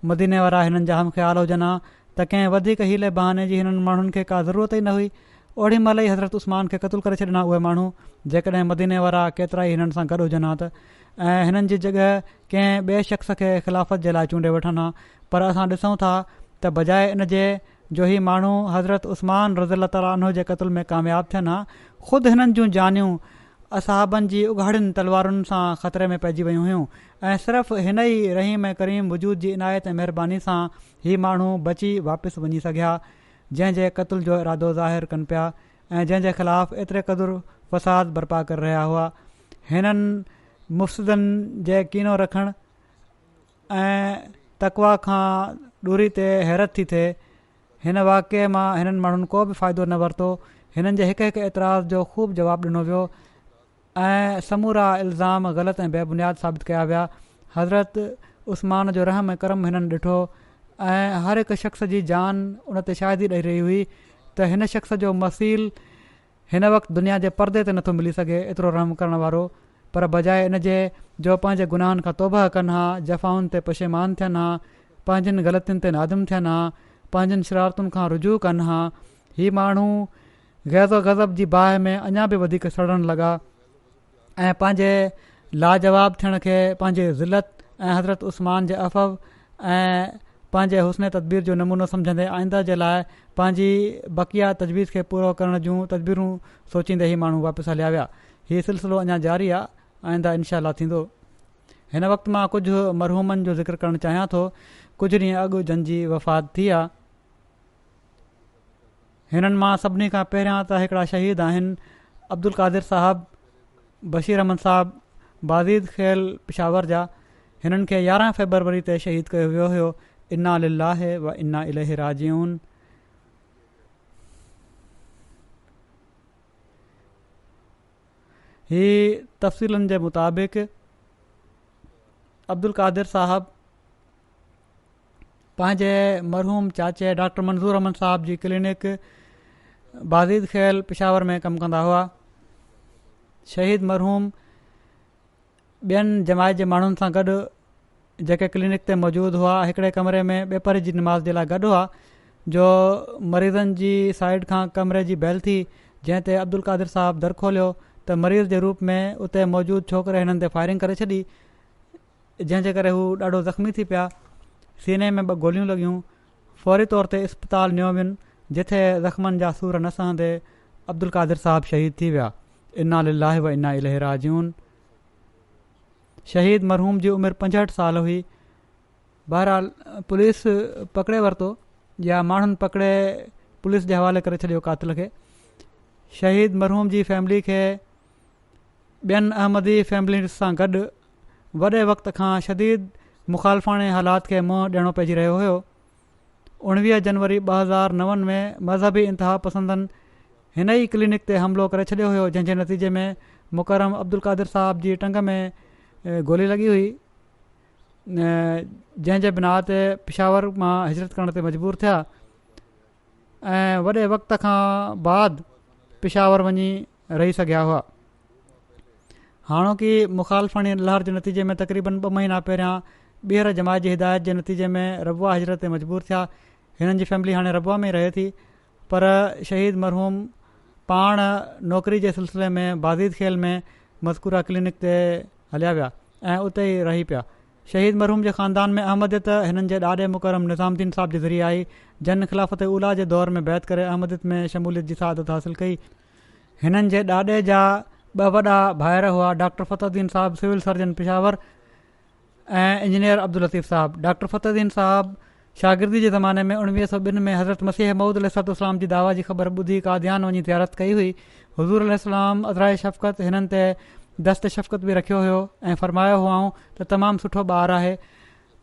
मदीने वारा हिननि जा हम ख़्याल हुजनि हा त कंहिं वधीक हीले बहाने जी हिननि माण्हुनि खे का ज़रूरत ई न हुई। ओड़ी महिल ई हज़रत उस्मान खे क़तलु करे छॾिना उहे माण्हू जेकॾहिं मदीने वारा केतिरा ई हिननि सां गॾु हुजनि हा त, ऐं हिननि जी जॻह कंहिं ॿिए शख़्स खे ख़िलाफ़त जे लाइ चूंडे वठनि हा। पर असां ॾिसूं था त बजाए इन जे जो ही माण्हू हज़रत उस्मान रज़ी ताला अन्हु जे क़तल में कामयाबु थियनि हा, ख़ुदि हिननि जूं जानियूं असाबनि जी उघाड़ियुनि तलवारुनि सां ख़तरे में पइजी वियूं हुयूं ऐं सिर्फ़ु हिन ई रहीम ऐं करीम वजूद जी इनायत ऐं महिरबानी सां ही माण्हू बची वापसि वञी सघिया जंहिंजे क़तल जो इरादो ज़ाहिर कनि पिया ऐं जंहिंजे ख़िलाफ़ु एतिरे क़दुरु फ़साद बर्पा करे रहिया हुआ। हिननि मुफ़्सिदनि जे कीनो रखणु ऐं तक़वा खां दूरी ते हैरत थी थिए। हिन वाक़े मां हिननि माण्हुनि को बि फ़ाइदो न वरितो। हिननि जे हिकु हिकु एतिराज़ जो ख़ूब जवाबु ॾिनो वियो ऐं समूरा इल्ज़ाम ग़लति ऐं बेबुनियाद साबित कया विया। हज़रत उस्मान जो रहम ऐं करम हिननि ॾिठो ऐं हर हिकु शख़्स जी जान उन ते शाहिदी ॾेई रही हुई त हिन शख़्स जो मसील हिन वक़्तु दुनिया जे परदे ते नथो मिली सघे एतिरो रहम करण वारो, पर बजाए इन जे जो पंहिंजे गुनाहनि खां तौबा कनि हा, जफ़ाउनि ते पशेमान थियनि हा, पंहिंजनि ग़लतियुनि ते नादिम थियनि हा, पंहिंजनि शरारतुनि खां रुजू कनि हा, हीअ माण्हू गैज़ो गज़ब जी बाहि में अञा बि वधीक सड़णु लॻा ऐं पंहिंजे लाजवाब थियण खे पंहिंजी ज़िलत ऐं हज़रत उस्मान जे अफ़व ऐं पंहिंजे हुस्न तदबीर जो नमूनो सम्झंदे आईंदा जे लाइ पंहिंजी बक़िया तजवीज़ खे पूरो करण जूं तदबीरूं सोचींदे ई माण्हू वापसि हलिया विया। हीउ सिलसिलो अञा जारी आहे, आईंदा इनशा अल्लाह थींदो। हिन वक़्तु मां कुझु मरहूमनि जो ज़िक्र करणु चाहियां थो। कुझु ॾींहं अॻु जंहिंजी वफ़ात थी आहे, हिननि मां सभिनी खां पहिरियां त हिकिड़ा शहीद आहिनि अब्दुल कादिर साहब, बशीर अहमद साहब, बाज़ीद खेल पिशावर जा। हिननि खे 11 फरवरी ते शहीद कयो वियो हुयो। इन्ना लिल्लाहि व इन्ना इलैहि राजिऊन। ही तफ़सीलनि जे मुताबिक़ अब्दुल कादिर साहब पंहिंजे मरहूम चाचे डॉक्टर मंज़ूर अहमद साहब जी क्लिनिक बाज़ीद खेल पिशावर में कमु कंदा हुआ। शहीद मरहूम ॿियनि जमायत जे माण्हुनि सां गॾु जेके क्लिनिक ते मौजूदु हुआ, हिकिड़े कमरे में ॿेपर जी नमाज़ जे लाइ गॾु हुआ, जो मरीज़नि जी साइड खां कमरे जी बैल थी, जंहिं ते अब्दुल कादिर साहब दर खोलियो त मरीज़ जे रूप में उते मौजूदु छोकिरे हिननि ते फायरिंग करे छॾी, जंहिंजे करे हू ॾाढो ज़ख़्मी थी पिया। सीने में 2 गोलियूं लॻियूं। फौरी तौर ते इस्पताल नियो वियुनि, जिथे ज़ख़्मनि जा सूर न सहंदे अब्दुल कादिर साहब शहीद थी विया। इन्ना लिल्लाहि व इन्ना इलैहि राजिऊन। शहीद मरहूम जी उमिरि 65 साल हुई। बहरहाल पुलिस पकड़े वरितो, या माण्हुनि पकड़े पुलिस जे हवाले करे छॾियो क़ातिल खे। शहीद मरहूम जी फैमिली खे ॿियनि अहमदी फैमिली सां गॾु वॾे वक़्त खां शदीद मुखालफ़ाने हालात खे मुंहुं ॾियणो पइजी रहियो हुयो। 19 जनवरी 2009 में मज़हबी इंतिहा पसंदनि हिन ई क्लिनिक ते हमिलो करे छॾियो हुयो, जंहिंजे नतीजे में मुकरम अब्दुल कादिर साहब जी टंग में गोली लॻी हुई, जंहिंजे बिना ते पिशावर मां हिजरत करण ते मजबूर थिया ऐं वॾे वक़्त खां बाद पिशावर वञी रही सघिया हुआ। हाणोकी मुखालफ़ानी लहर जे नतीजे में तक़रीबन 2 महीना पहिरियां ॿीहर जमायत जी हिदायत जे नतीजे में रबुआ हिजरत ते मजबूर थिया। हिननि जी फैमिली हाणे रबुआ में रहे थी, पर शहीद मरहूम पाण नौकरी जे सिलसिले में बाज़ीद खेल में मज़कूरा क्लिनिक ते हलिया विया ऐं उते ई रही पिया। शहीद मरहूम जे ख़ानदान में अहमदियत हिननि जे ॾाॾे मुकरम निज़ामुद्दीन साहब जे ज़रिए आई, जन ख़िलाफ़त उला जे दौर में बैत करे अहमदियत में शमूलियत जी सआदत हासिल कई। हिननि जे ॾाॾे जा 2 वॾा भाइर हुआ, डॉक्टर फ़तहुद्दीन साहब सिविल सर्जन पिशावर ऐं इंजीनियर अब्दुल लतीफ़ साहब। डॉक्टर फ़तहुद्दीन साहब शागिर्दी जे ज़माने में 1902 में हज़रत मसीह मऊद अलैहिस्सलाम जी दावा जी ख़बर ॿुधी कादियान वञी ज़ियारत कई हुई। हुज़ूर अलैहिस्सलाम अज़राए शफ़क़त हिननि ते दस्त शफ़क़त बि रखियो हुयो ऐं फ़रमायो हुआऊं त तमामु सुठो ॿारु आहे,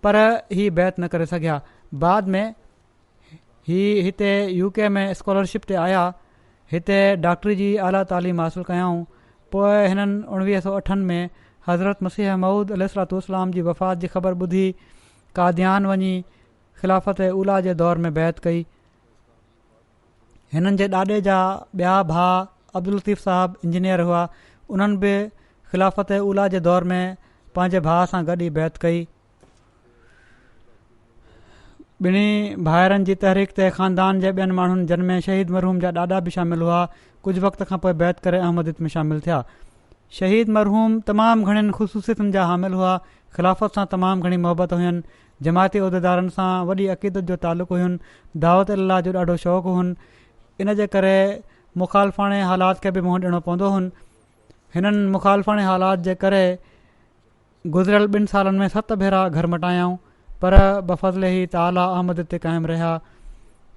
पर ही बैत न करे सघिया। बाद में ही हिते UK में स्कॉलरशिप ते आया, हिते डॉक्टरी जी आला तालीम हासिलु कयाऊं। पोइ हिननि 1908 में हज़रत मसीह मऊद अलैहिस्सलाम जी वफ़ात जी ख़बर ॿुधी कादियान वञी ख़िलाफ़त उला जे दौर में बैत कई। हिननि जे ॾाॾे जा ॿिया भाउ अब्दुल लतीफ़ साहब इंजीनियर हुआ, उन्हनि बि ख़िलाफ़त उला जे दौर में पंहिंजे भाउ सां गॾु ई बैत कई। ॿिन्ही भाइरनि जी तहरीक ते ख़ानदान जे ॿियनि माण्हुनि जिन में शहीद मरहूम जा ॾाॾा बि शामिल हुआ, कुझु वक़्त खां पोइ बैत करे अहमदियत में शामिल थिया। शहीद मरहूम तमामु घणनि ख़ुसूसियतुनि जा हामिल हुआ, ख़िलाफ़त सां तमामु घणी मोहबत हुयनि, जमायती उहिदेदारनि सां वॾी अक़ीदत जो तालुक़ु हुयुनि, दावत अल्लाह जो ॾाढो शौक़ु हुन। इन जे करे मुखालफ़ाने हालात खे बि मुंहुं ॾियणो पवंदो हुन। हिननि मुखालफ़ाने हालात जे करे गुज़िरियल 2 सालनि में 7 भेरा घर मटायाऊं, पर बफ़ज़ले ही ताला अहमदियत ते क़ाइमु रहिया।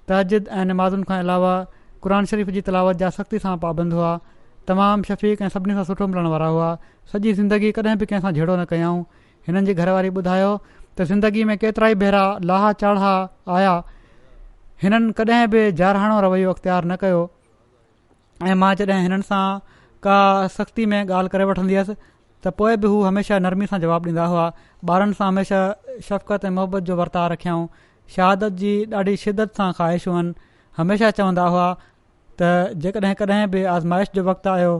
तहजिद ऐं नमाज़ुनि खां अलावा क़ुर शरीफ़ जी तिलावत जा सख़्ती सां पाबंद हुआ। तमामु शफ़ीक़ ऐं सभिनी सां सुठो मिलण वारा हुआ। सॼी ज़िंदगी कॾहिं बि कंहिंसां झेड़ो न कयाऊं। हिननि जी घरवारी ॿुधायो त ज़िंदगी में केतिरा ई भेरा लाहा चाढ़ा आया, हिननि कॾहिं बि जारहाणो रवैयो अख़्तियार न कयो ऐं मां जॾहिं हिननि सां का सख़्ती में ॻाल्हि करे वठंदी हुअसि त पोइ बि हू हमेशह नरमी सां जवाबु ॾींदा हुआ। ॿारनि सां हमेशह शफ़क़त ऐं मोहबत जो वर्ताव रखियाऊं। शहादत जी ॾाढी शिदत सां ख़्वाहिश हुअनि। हमेशह चवंदा हुआ त जेकॾहिं कॾहिं बि आज़माइश जो वक़्तु आयो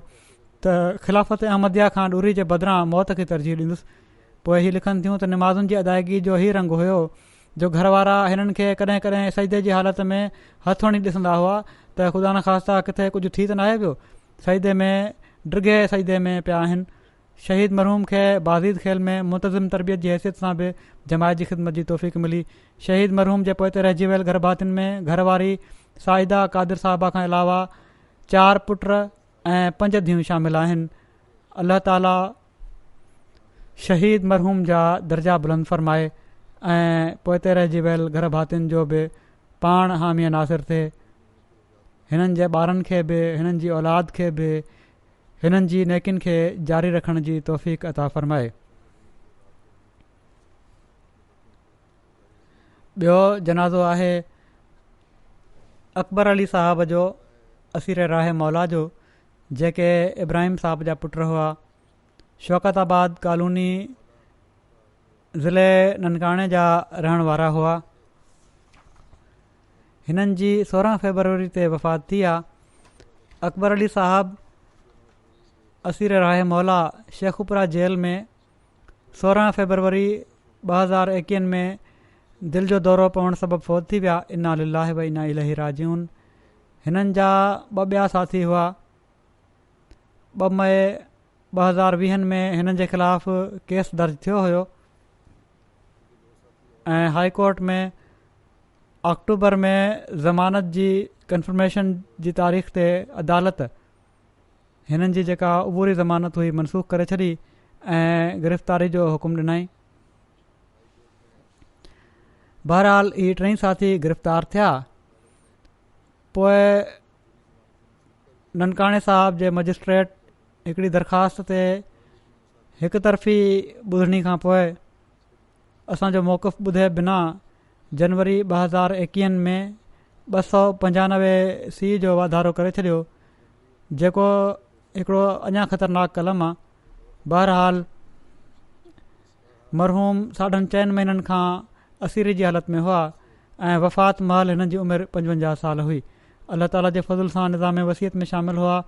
त ख़िलाफ़त अहमदिया खां ॾूरी जे बदिरां मौत खे तरजीह ॾींदुसि। पोइ ही लिखनि थियूं त नमाज़ुनि जी अदायगी जो ई रंग हुयो जो घर वारा हिननि खे कॾहिं कॾहिं सजदे जी हालत में हथोणी ॾिसंदा हुआ त ख़ुदा न ख़ास्ता किथे कुझु थी त न आहे पियो, सजदे में डिघे सजदे में पिया आहिनि। शहीद मरहूम खे बाज़ीद खेल में मुंतज़िम तरबियत जी हैसियत सां बि जमायत जी ख़िदमत जी तौफ़ीक़ मिली। शहीद मरहूम जे पोइ रहिजी वियल घरभातियुनि में घरवारी साइदा कादिर साहिबा खां अलावा 4 पुट ऐं 5 धीअरूं शामिल आहिनि। अल्लाह ताला शहीद मरहूम जा दर्जा बुलंद फ़रमाए ऐं पोइ रहिजी वियल घर भातियुनि जो बि पाण हामीअ नासिर थिए। हिननि जे ॿारनि खे बि, हिननि जी औलाद खे बि, हिननि जी नेकिन खे जारी रखण जी तौफ़ीक़ अता फ़रमाए। ॿियो जनाज़ो आहे अकबर अली साहब जो, असीर राह मौला जो, जेके इब्राहिम साहब जा पुट हुआ। शौकताबाद कॉलोनी ज़िले ननकाणे जा रहण वारा हुआ। हिननि जी 16 फरवरी ते वफ़ात थी आहे। अकबर अली साहब असीर राह मौला शेखुपुरा जेल में 16 फरवरी 2021 में दिलि जो दौरो पवण सबबु फ़ौत थी विया। इन्ना लिल्लाहि व इन्ना इलैहि राजिऊन। हिननि जा 2 ॿिया साथी हुआ। 2 मई 2020 में हिननि जे ख़िलाफ़ केस दर्ज थियो हुयो ऐं हाई कोर्ट में अक्टूबर में ज़मानत जी कंफर्मेशन जी तारीख़ ते अदालत हिननि जी जेका उबूरी ज़मानत हुई मनसूख़ करे छॾी ऐं गिरफ़्तारी जो हुकुम ॾिनई। बहरहाल ही 3 साथी गिरफ़्तार थिया। पोइ ननकाणे साहब जे मजिस्ट्रेट हिकिड़ी दरख़्वास्त ते हिकु तरफ़ी ॿुधणी खां पोइ असांजो मौक़िफ़ ॿुधे बिना जनवरी 2021 में 295 सी जो वाधारो करे छॾियो, जेको हिकिड़ो अञा ख़तरनाक कलम आहे। बहरहाल मरहूम 4.5 महीननि खां असीरी जी हालत में हुआ ऐं वफ़ात महल हिननि जी उमिरि 55 साल हुई। अल्लाह ताला जे फज़ल सां निज़ाम वसीयत में शामिल हुआ।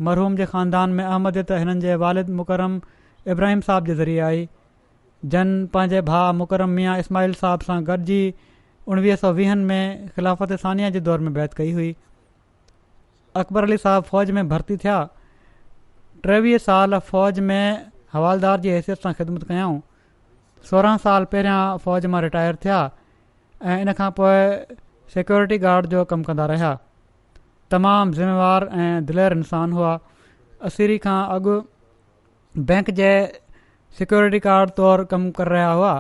मरहूम जे ख़ानदान में अहमदियत हिननि जे वालिद मुकरम इब्राहिम साहब जे ज़रिए आई, जन पंहिंजे भाउ मुकरम मियाँ इस्माइल साहब सां गॾिजी 1920 में ख़िलाफ़त सानिया जे दौर में बैत कई हुई। अकबर अली साहब फ़ौज में भर्ती थिया। 23 साल फ़ौज में हवालदार जी हैसियत सां ख़िदमत कयऊं। 16 साल पहिरियां फ़ौज मां रिटायर थिया ऐं इन खां पोइ सिक्योरिटी गार्ड जो कमु कंदा रहिया। तमामु ज़िम्मेवार ऐं दिलेर इंसान हुआ। असीरी खां अॻु बैंक जे सिक्योरिटी गार्ड तौरु कमु करे रहिया हुआ।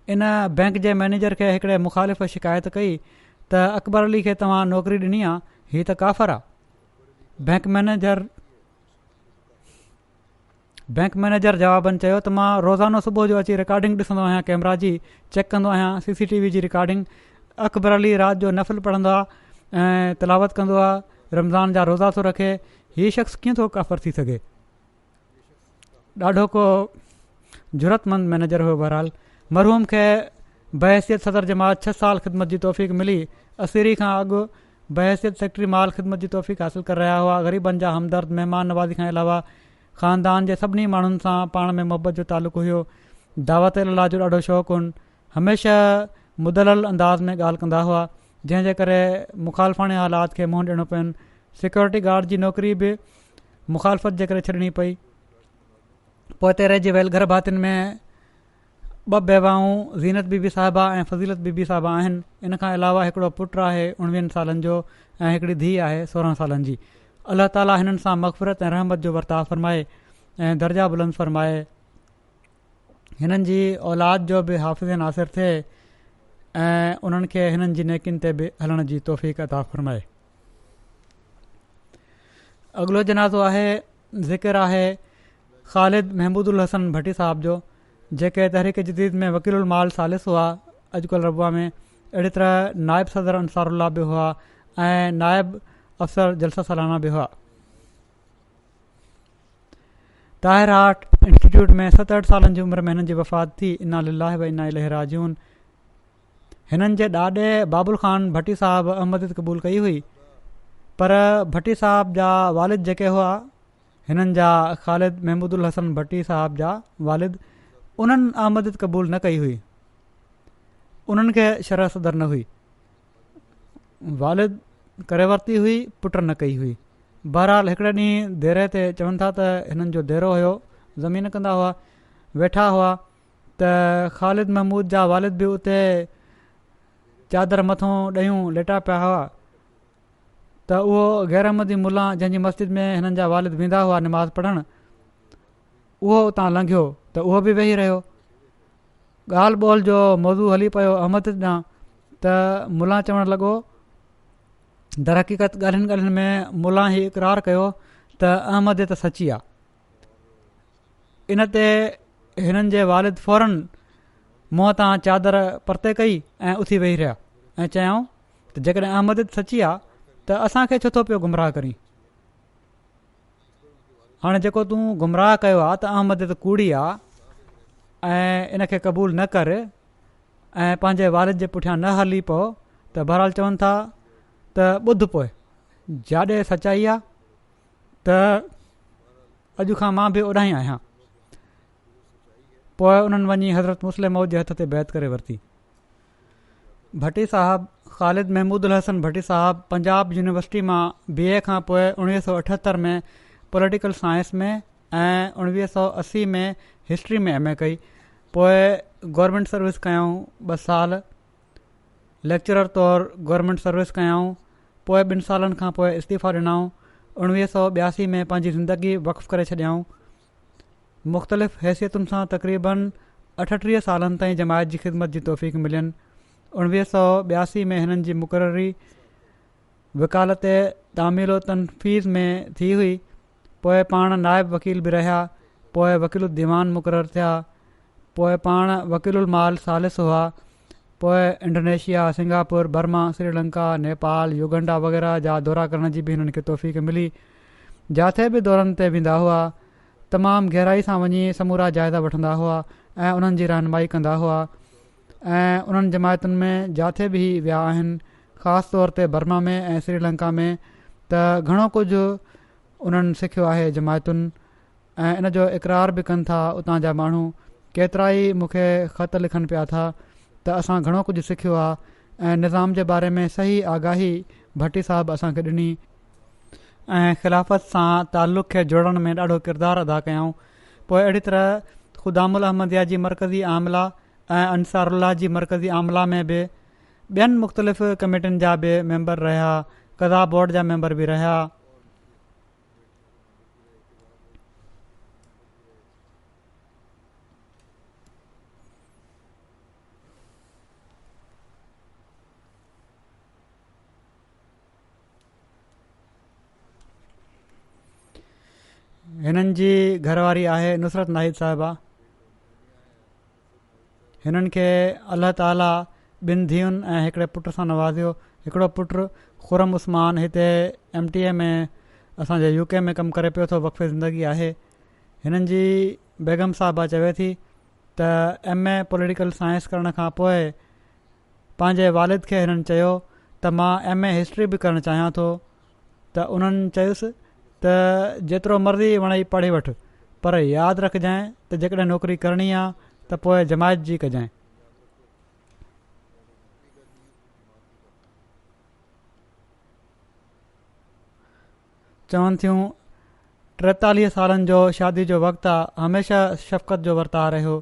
इन बैंक जे मैनेजर खे हिकिड़े मुख़ालिफ़ शिकायत कई त अकबर अली खे तव्हां नौकरी ॾिनी आहे, हीअ त काफ़र आहे। बैंक मैनेजर जवाबनि चयो त मां रोज़ानो सुबुह जो अची रिकॉर्डिंग ॾिसंदो आहियां, कैमरा जी चेक कंदो आहियां, CCTV जी रिकॉर्डिंग। अकबर अली राति जो नफ़िल पढ़ंदो आहे ऐं तिलावत कंदो आहे, रमज़ान जा रोज़ा थो रखे। हीअ शख़्स कीअं थो काफ़र थी सघे? ॾाढो को ज़रूरतमंद मैनेजर हुयो। बहरहाल मरहूम खे बहैसियत सदर जमात 6 साल ख़िदमत जी तौफ़ीक़ मिली। असीरी खां अॻु बहैसियत सेक्रेटरी माल ख़िदमत जी तौफ़ीक़ हासिलु करे रहिया हुआ। ग़रीबनि जा हमदर्द, महिमान नवाज़ी खां अलावा ख़ानदान जे सभिनी माण्हुनि सां पाण में मोहबत जो तालुक़ु हुयो। दावत अल्लाह जो ॾाढो शौक़ु हुन। हमेशह मुदलल अंदाज़ में ॻाल्हि कंदा हुआ, जंहिंजे करे मुखालफ़ाणे हालात खे मुंहुं ॾियणो पियनि। सिक्योरिटी गार्ड जी नौकिरी बि मुखालफ़त जे करे छॾणी पई। पोइ ते रहिजी वियल घर भातियुनि में 2 बेवाऊं ज़ीनत बीबी साहिबा ऐं फज़ीलत बीबी साहिबा आहिनि। इन खां अलावा हिकिड़ो पुटु आहे 19 सालनि जो ऐं हिकिड़ी धीउ आहे 16 सालनि जी। अल्लाह ताला हिननि सां मग़फ़िरत ऐं रहमत जो वर्ताव फ़रमाए ऐं दर्जा बुलंद फ़रमाए। हिननि जी औलाद जो बि हाफ़िज़ नासिर थिए ऐं उन्हनि खे हिननि जी नेकिन ते बि हलण जी तौफ़ीक़ अता फ़रमाए। अॻिलो जनाज़ो आहे, ज़िक्र आहे ख़ालिद महमूदुल हसन भट्टी साहब जो, जेके तहरीक जदीद में वकीलुल माल सालिस हुआ अॼुकल्ह रबुआ में। अहिड़ी तरह नायब सदर अंसारुल्लाह बि हुआ ऐं नायब अफ़सर जलसा सालाना बि हुआ। ताहिर हार्ट इंस्टीट्यूट में 67 सालनि जी उमिरि में हिननि जी वफ़ात थी। इन्ना लिल्लाहि व इन्ना इलैहि राजिऊन। हिननि जे ॾाॾे बाबुल ख़ान भट्टी साहब अहमदियत क़बूल कई हुई, पर भट्टी साहब जा वालिद जेके हुआ, हिननि जा ख़ालिद महमूदुल हसन भट्टी साहब जा वालिद, उन्हनि अहमदियत क़बूल न कई हुई। उन्हनि खे शरह सदर न हुई। वालिद करे वरिती हुई, पुट न कई हुई। बहरहाल हिकिड़े ॾींहुं देरे ते चवनि था त हिननि जो देरो हुयो, ज़मीन कंदा हुआ, वेठा हुआ त ख़ालिद महमूद जा वालिद बि उते चादर मथां ॾयूं लेटा पिया हुआ त उहो गैर अहमदी मुला, जंहिंजी मस्जिद में हिननि जा वालिद वेंदा हुआ निमाज़ पढ़णु, उहो उतां लंघियो त उहो बि वेही रहियो। ॻाल्हि ॿोल जो मौज़ू हली पियो अहमद ॾांहुं त मुला चवणु लॻो, दर हक़ीक़त ॻाल्हियुनि ॻाल्हियुनि में मुला ई इक़रार कयो त अहमद त सची आहे। इन ते हिननि जे वालिद फौरन मुंहं तां चादर परते कई ऐं उथी वेही रहिया ऐं चयऊं त जेकॾहिं अहमद सची आहे त असांखे छो थो पियो गुमराह करी। हाणे जेको तूं गुमराह कयो आहे त अहमद त कूड़ी आहे ऐं इनखे क़बूल न कर ऐं पंहिंजे वालिद जे पुठियां न हली पओ त बहरहाल चवनि था त ॿुध पोइ जाॾे सचाई आहे त अॼु खां मां बि उॾाई आहियां। पोइ उन्हनि वञी हज़रत मुस्लिम मौद जे हथ ते बैत करे वरिती। भट्टी साहब ख़ालिद महमूद हसन भट्टी साहब पंजाब यूनिवर्सिटी मां BA खां पोइ 1978 में पॉलिटिकल साइंस में ऐं 1980 में हिस्ट्री में MA कई। पोइ गवर्नमेंट सर्विस कयऊं 2 साल, लेक्चरर तौरु गवर्नमेंट सर्विस कयऊं। पोइ 2 सालनि खां पोइ इस्तीफ़ा ॾिनऊं। 1982 में पंहिंजी ज़िंदगी वक़फ़ करे छॾियऊं। मुख़्तलिफ़ हैसियतुनि सां तक़रीबन 38 सालनि ताईं जमायत जी ख़िदमत जी तौफ़ीक़ मिलियनि। 1982 में हिननि जी मुक़ररी वकालत तामील तनफ़ीज़ में थी हुई। पोइ पाण नाइब वकील बि रहिया। पोइ वकील दीवान मुक़ररु थिया। पोइ पाण वकील माल सालिस हुआ। पोइ Indonesia, Singapore, Burma, Sri Lanka, Nepal, Uganda वग़ैरह जा दौरा करण जी बि हिननि खे तौफ़ीक़ मिली। जिथे बि दौरनि ते वेंदा हुआ तमामु गहराई सां वञी समूरा जाइज़ा वठंदा हुआ ऐं उन्हनि जी रहनुमाई कंदा हुआ। ऐं उन्हनि जमायतुनि में जिथे बि विया आहिनि, ख़ासि तौर ते बर्मा में ऐं श्रीलंका में, त घणो कुझु उन्हनि सिखियो आहे जमायतुनि ऐं इन जो इक़रार बि कनि था उतां जा माण्हू। केतिरा ई मूंखे ख़त लिखनि पिया था त असां घणो कुझु सिखियो आहे ऐं निज़ाम जे बारे में सही आगाही भट्टी साहब असांखे ॾिनी ऐं ख़िलाफ़त सां ताल्लुक़ खे जोड़ण में ॾाढो किरदारु अदा कयऊं। पोइ अहिड़ी तरह ख़ुदामुल अहमदिया जी मरकज़ी आमला ऐं अंसारुल्लाह जी मरकज़ी आमला में बि ॿियनि मुख़्तलिफ़ कमेटियुनि जा बि मेंबर रहिया, क़ज़ा बोर्ड जा मेंबर बि रहिया। हिननि जी घरवारी आहे नुसरत नाहिद साहिबा। हिननि खे अल्लाह ताला 2 धीअरुनि ऐं हिकिड़े पुट सां नवाज़ियो। हिकिड़ो पुटु खुरम उस्मान हिते MTA में असांजे UK में कमु करे पियो थो, वक़फ़े ज़िंदगी आहे। हिननि जी बेगम साहिबा चवे थी त MA पॉलिटिकल साइंस करण खां पोइ पंहिंजे वालिद खे हिननि चयो त मां MA हिस्ट्री बि करणु चाहियां थो। त उन्हनि चयुसि त जेतिरो मर्ज़ी वणई पढ़ी वठि, पर यादि रखजांइ त जेकॾहिं नौकिरी करणी आहे त पोइ जमायत जी कजांइ। चवनि थियूं 43 सालनि जो शादी जो वक़्तु आहे, हमेशह शफ़क़त जो वर्ताउ रहियो।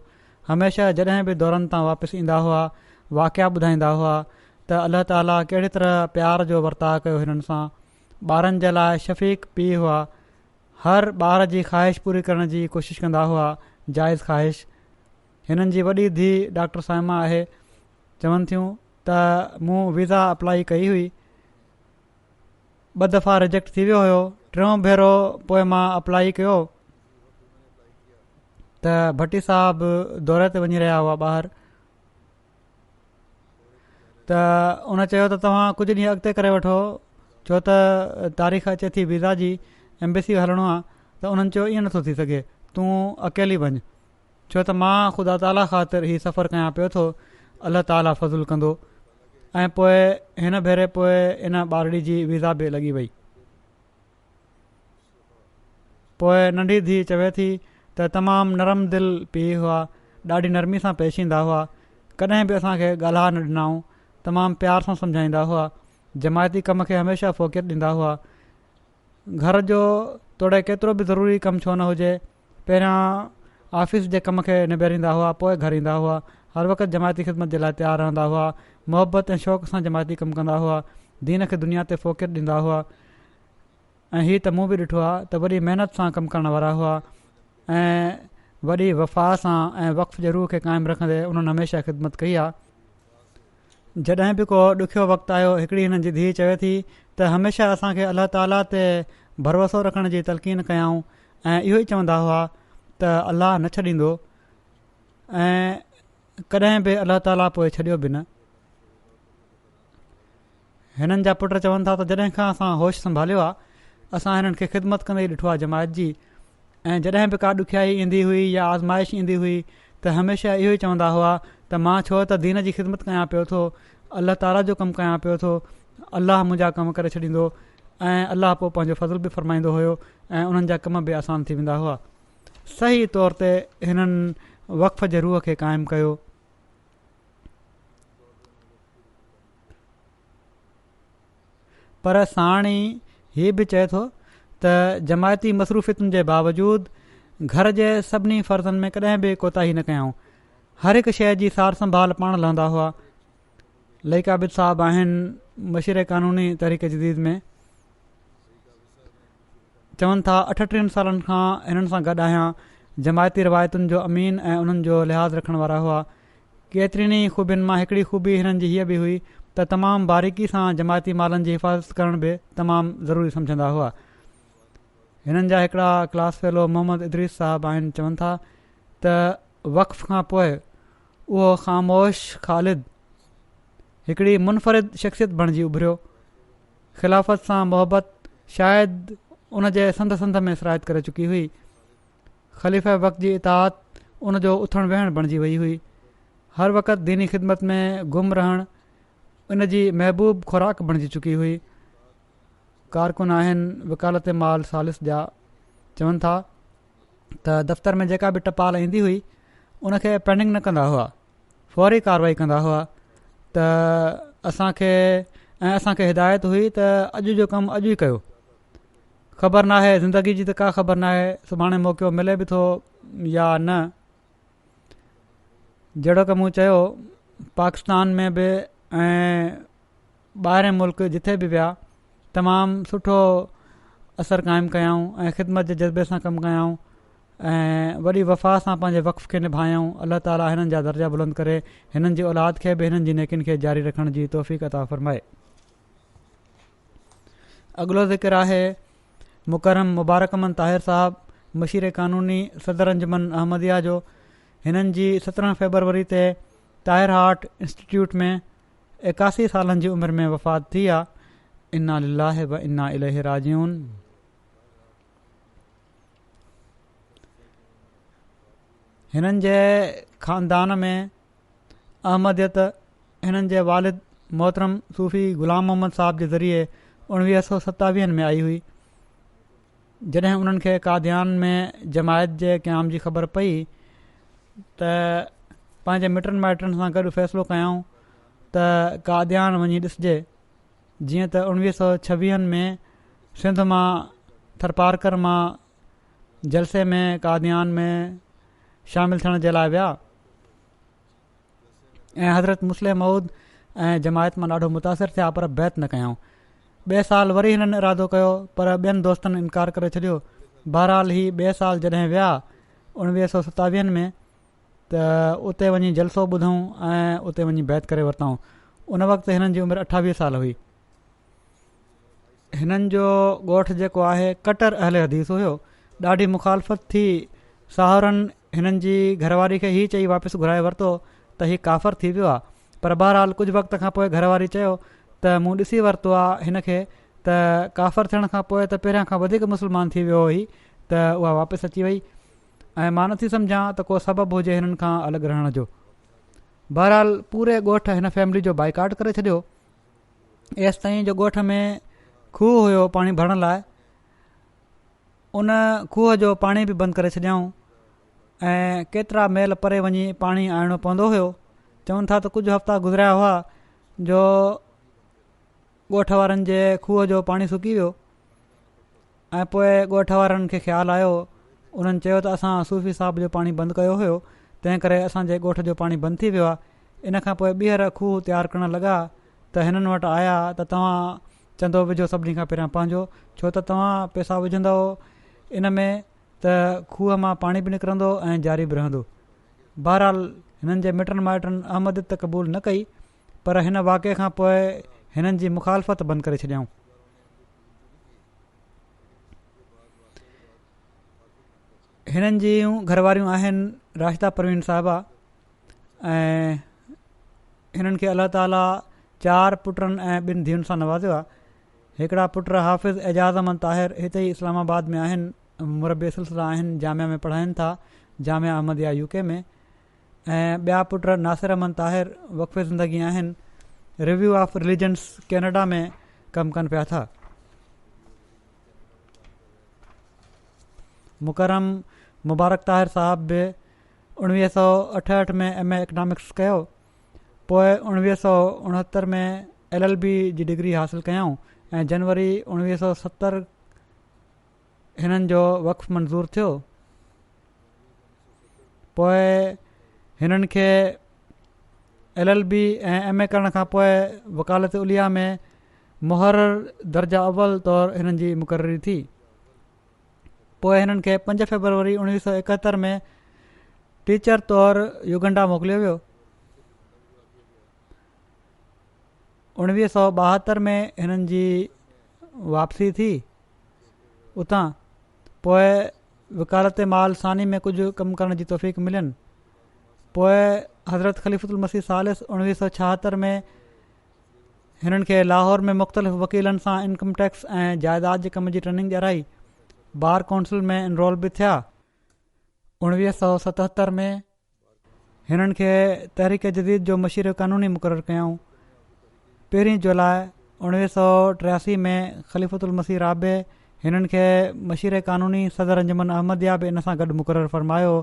हमेशह जॾहिं बि दौरनि तां वापसि ईंदा हुआ वाक़िया ॿुधाईंदा हुआ त अल्लाह ताला कहिड़ी तरह प्यार जो वर्ताउ कयो हिननि सां। ॿारनि जे लाइ शफ़ीक़ पीउ हुआ। हर ॿार जी ख़्वाहिश पूरी करण जी कोशिशि कंदा हुआ, जाइज़ ख़्वाहिश। हिननि जी वॾी धीउ डॉक्टर साइमा आहे। चवनि थियूं त मूं वीज़ा अप्लाई कई हुई, 2 दफ़ा रिजेक्ट थी वियो हुयो। 3 भेरो पोइ मां अप्लाई कयो त भट्टी साहब दौरे ते वञी रहिया हुआ ॿाहिरि। त उन चयो त तव्हां कुझु ॾींहं अॻिते करे वठो, छो त तारीख़ अचे थी वीज़ा जी, एम्बेसी हलणो आहे। त उन्हनि चयो ईअं नथो थी सघे, तूं अकेली वञु, छो त मां ख़ुदा ताला ख़ातिर हीउ सफ़रु कयां पियो थो, अल्लाह ताला फज़ुल कंदो। ऐं पोइ हिन भेरे पोइ इन ॿारड़ी जी वीज़ा बि लॻी वई। पोइ नंढी धीउ चवे थी त तमामु नरम दिलि पीउ हुआ, ॾाढी नरमी सां पेश ईंदा हुआ, कॾहिं बि असांखे ॻाल्हा न ॾिनऊं, तमामु प्यार सां सम्झाईंदा हुआ, जमायती कम खे हमेशह फ़ोकियत ॾींदा हुआ। घर जो तोड़े केतिरो बि ज़रूरी कमु छो न हुजे, पहिरियां ऑफ़िस जे कम खे निबेरींदा हुआ, पोइ घर ईंदा हुआ। हर वक़्तु जमायती ख़िदमत जे लाइ तयारु रहंदा हुआ, मुहबत ऐं शौक़ सां जमायती कमु कंदा हुआ, दीन खे दुनिया ते फ़ोकियत ॾींदा हुआ। ऐं हीअ त मूं बि ॾिठो आहे त वॾी महिनत सां कमु करण वारा हुआ ऐं वॾी वफ़ा सां ऐं वक़्फ़ जे रूह खे क़ाइमु रखंदे उन्हनि हमेशह ख़िदमत कई आहे. जॾहिं बि को ॾुखियो वक़्तु आयो हिकिड़ी हिननि जी धीउ चवे थी त हमेशह असांखे अलाह ताला ते भरोसो रखण जी तलक़ीन कयाऊं ऐं इहो ई चवंदा हुआ त अलाह न छॾींदो ऐं कॾहिं बि अलाह ताला पोइ छॾियो बि न. हिननि जा पुट चवनि था त जॾहिं खां असां होश संभालियो आहे असां हिननि खे ख़िदमत कंदे ॾिठो आहे जमायत जी. ऐं जॾहिं बि का ॾुखियाई ईंदी हुई या आज़माइश ईंदी हुई त हमेशह इहो ई चवंदा हुआ त मां छो त दीन जी ख़िदमत कयां पियो थो, अलाह ताला जो कमु कयां पियो थो, अलाह मुंहिंजा कमु करे छॾींदो ऐं अलाह पोइ पंहिंजो फज़ल बि फ़रमाईंदो हुयो ऐं उन्हनि जा कम बि आसान थी वेंदा हुआ. सही तौर ते हिननि वक़्फ़ जे रूह खे क़ाइमु कयो. पर साण ई हीअ बि चए थो त जमायती मसरूफ़ियतुनि जे बावजूदु घर जे सभिनी फ़र्ज़नि में कॾहिं बि कोताही न कयाऊं. हर हिकु शइ जी सार संभाल पाण लहंदा हुआ. लईकाबिद साहब आहिनि मशीर क़ानूनी तहरीक जदीद में, चवनि था 38 सालनि खां हिननि सां गॾु आहियां. जमायती रिवायतुनि जो अमीन ऐं उन्हनि जो लिहाज़ रखण वारा हुआ. केतिरनि ई ख़ूबियुनि मां हिकिड़ी ख़ूबी हिननि जी हीअ बि हुई त तमामु बारीकी सां जमायती मालनि जी हिफ़ाज़त करण बि तमामु ज़रूरी सम्झंदा हुआ. हिननि जा हिकिड़ा क्लास फेलो मोहम्मद इदरीस साहब आहिनि, चवनि था त वक़्फ़ खां पोइ उहो ख़ामोश ख़ालिद हिकिड़ी मुनफ़रिद शख़्सियत बणिजी उभरियो. ख़िलाफ़त सां मुहबत शायदि उन जे संद संद में सिरायत करे चुकी हुई. ख़लीफ़े वक़्त जी इताअत उन जो उथणु वेहणु बणिजी वई हुई. हर वक़्तु दीनी ख़िदमत में गुम रहणु इन जी महबूब खुराक बणिजी चुकी हुई. कारकुन आहिनि वकालत माल सालिस जा, चवनि था त दफ़्तर में जेका बि टपाल ईंदी हुई उनखे पेंडिंग न कंदा हुआ, फौरी कार्रवाई कंदा हुआ. त असांखे हिदायत हुई त अॼु जो कमु अॼु ई कयो. ख़बर नाहे ज़िंदगी जी त का ख़बर नाहे सुभाणे मौक़ो मिले बि थो या न. जहिड़ो की मूं चयो पाकिस्तान में बि ऐं ॿाहिरि मुल्क जिथे बि विया तमामु सुठो असरु क़ाइमु कयऊं ऐं ख़िदमत जे जज़्बे सां कमु कयऊं ऐं वॾी वफ़ा सां पंहिंजे वक़्फ़ खे निभायऊं. अलाह ताला हिननि जा दर्जा बुलंद करे हिननि जी औलाद खे बि हिननि जी नेकिन खे जारी रखण जी तौफ़ीक़ अता फ़रमाए. अॻिलो ज़िक्र आहे मुकरम मुबारकमन ताहिर साहब, मशीर क़ानूनी सदर अंजुमन अहमदिया जो. हिननि जी 17 फरवरी ते ताहिर हार्ट इंस्टीट्यूट में 81 सालनि जी उमिरि में वफ़ात थी आहे. इन्ना लिल्लाहि व इन्ना इलैहि राजिऊन. हिननि जे ख़ानदान में अहमदियत हिननि जे वालिद मोहतरम सूफ़ी ग़ुलाम मोहम्मद साहब जे ज़रिए 1927 में आई हुई. जॾहिं उन्हनि खे कादियान में जमायत जे क़याम जी ख़बर पई त पंहिंजे मिटनि माइटनि सां गॾु फ़ैसिलो कयऊं त कादियान वञी ॾिसजे. जीअं त 1926 में सिंध मां थरपारकर मां जलसे में कादियान में शामिलु थियण जे लाइ विया ऐं हज़रत मुस्लिम मऊद ऐं जमायत मां ॾाढो मुतासिर थिया पर बैत न कयऊं. ॿिए साल वरी हिननि इरादो कयो पर ॿियनि दोस्तनि इनकार करे छॾियो. बहरहाल ही ॿिए साल जॾहिं विया 1927 में त उते वञी जलसो ॿुधऊं ऐं उते वञी बैत करे वरितऊं. उन वक़्तु हिननि जी उमिरि 28 साल हुई. हिननि जो ॻोठु जेको आहे कटर अहले हदीस हुयो. ॾाढी मुखालफ़त थी. साहुरनि हिननि जी घरवारी खे हीअ चई वापसि घुराए वरितो त हीउ काफ़र थी वियो आहे. पर बहरहाल कुझु वक़्त खां पोइ घरवारी चयो त मूं ॾिसी वरितो आहे हिन खे त काफ़र थियण खां पोइ त पहिरियां खां वधीक मुस्लमान थी वियो हुई त उहा वापसि अची वई ऐं मां नथी सम्झां त को सबबु हुजे हिननि खां अलॻि रहण जो. बहरहाल पूरे ॻोठ हिन फैमिली जो बाइकाट करे छॾियो. एसि ताईं जो ॻोठ में खूह हुयो पाणी भरण लाइ, उन खूह जो पाणी बि बंदि करे छॾियऊं ऐं केतिरा मेल परे वञी पाणी आणणो पवंदो हुयो. चवनि था त कुझु हफ़्ता गुज़रिया हुआ जो ॻोठ वारनि जे खूह जो पाणी सुकी वियो ऐं पोइ ॻोठ वारनि खे ख़्यालु आयो. उन्हनि चयो त असां सूफ़ी साहिब जो पाणी बंदि कयो हुयो, तंहिं करे असांजे ॻोठ जो पाणी बंदि थी वियो आहे. इन खां पोइ ॿीहर खूह तयारु करणु लॻा त हिननि वटि आया त तव्हां चंदो विझो सभिनी खां पहिरियां पंहिंजो, छो त तव्हां पैसा विझंदव इन में त खूह मां पाणी बि निकिरंदो ऐं जारी बि रहंदो। बहरहाल हिननि जे मिटनि माइटनि अहमद त क़बूल न कई, पर हिन वाक़े खां पोइ हिननि जी मुखालफ़त बंदि करे छॾियऊं। हिननि जूं घरवारियूं आहिनि राशिदा परवीन साहिबा, ऐं हिननि खे अलाह ताला 4 पुटनि ऐं 2 धीअरुनि सां नवाज़ियो आहे। हिकिड़ा पुट हाफ़िज़ एजाज़ अहमद ताहिर हिते ई इस्लामाबाद में आहिनि, मुरबी सिलसिला आहिनि, जामिया में पढ़ाइनि था, जामिया अहमदिया UK में। ऐं ॿिया पुट नासिर अहमद ताहिर वक़फ़े ज़िंदगी आहिनि, रिव्यू ऑफ रिलीजन्स कैनेडा में कमु कनि पिया था। मुकरम मुबारक ताहिर साहब बि 1968 में MA इकनॉमिक्स कयो, पोइ 1969 में LLB जी डिग्री हासिलु कयऊं ऐं जनवरी 1970 हिननि जो वक़्फ़ मंज़ूरु थियो। पोइ हिननि खे LLB ऐं MA करण खां पोइ वकालत उलिया में मुहर्रर दर्जा अव्वल तौरु हिननि जी मुक़ररी थी। पोइ हिननि खे 5 फरवरी 1971 में टीचर तौरु युगंडा मोकिलियो वियो। 1972 में हिननि जी वापसी थी उतां। पोइ वकालत माल सानी में कुझु कमु करण जी तौफ़ीक़ मिलियनि। पोइ हज़रत ख़लीफ़ुल मसीह सालिस 1976 में हिननि खे लाहौर में मुख़्तलिफ़ वकीलनि सां इनकम टैक्स ऐं जाइदाद जे कम जी ट्रेनिंग ॾियाराई। बार काउंसिल में इनरोल बि थिया। 1977 में हिननि खे तहरीक जदीद जो मशीर क़ानूनी मुक़ररु कयऊं। 1 जुलाई 1983 में ख़लीफ़ुल मसीह राबे हिननि खे मशीर क़ानूनी सदर अंजुमन अहमदिया बि इन सां गॾु मुक़ररु फ़रमायो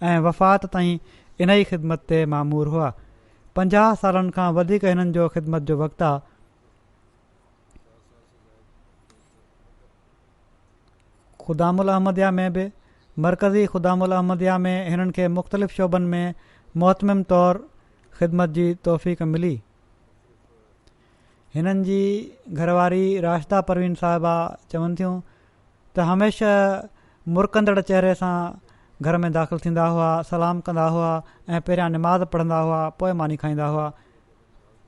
ऐं वफ़ात ताईं इन ई ख़िदमत ते मामूर हुआ। 50 सालनि खां वधीक हिननि जो ख़िदमत जो वक़्तु आहे। ख़ुदामुल अहमदिया में बि मरकज़ी ख़ुदामुल अहमदिया में हिननि खे मुख़्तलिफ़ शोबनि में मुहतमिम तौरु ख़िदमत जी तौफ़ीक़ मिली। हिननि जी घरवारी राशिदा परवीन साहिबा चवनि थियूं त हमेशह मुरकंदड़ चहिरे सां घर में दाख़िल थींदा हुआ, सलाम कंदा हुआ ऐं पहिरियां निमाज़ पढ़ंदा हुआ, पोइ मानी खाईंदा हुआ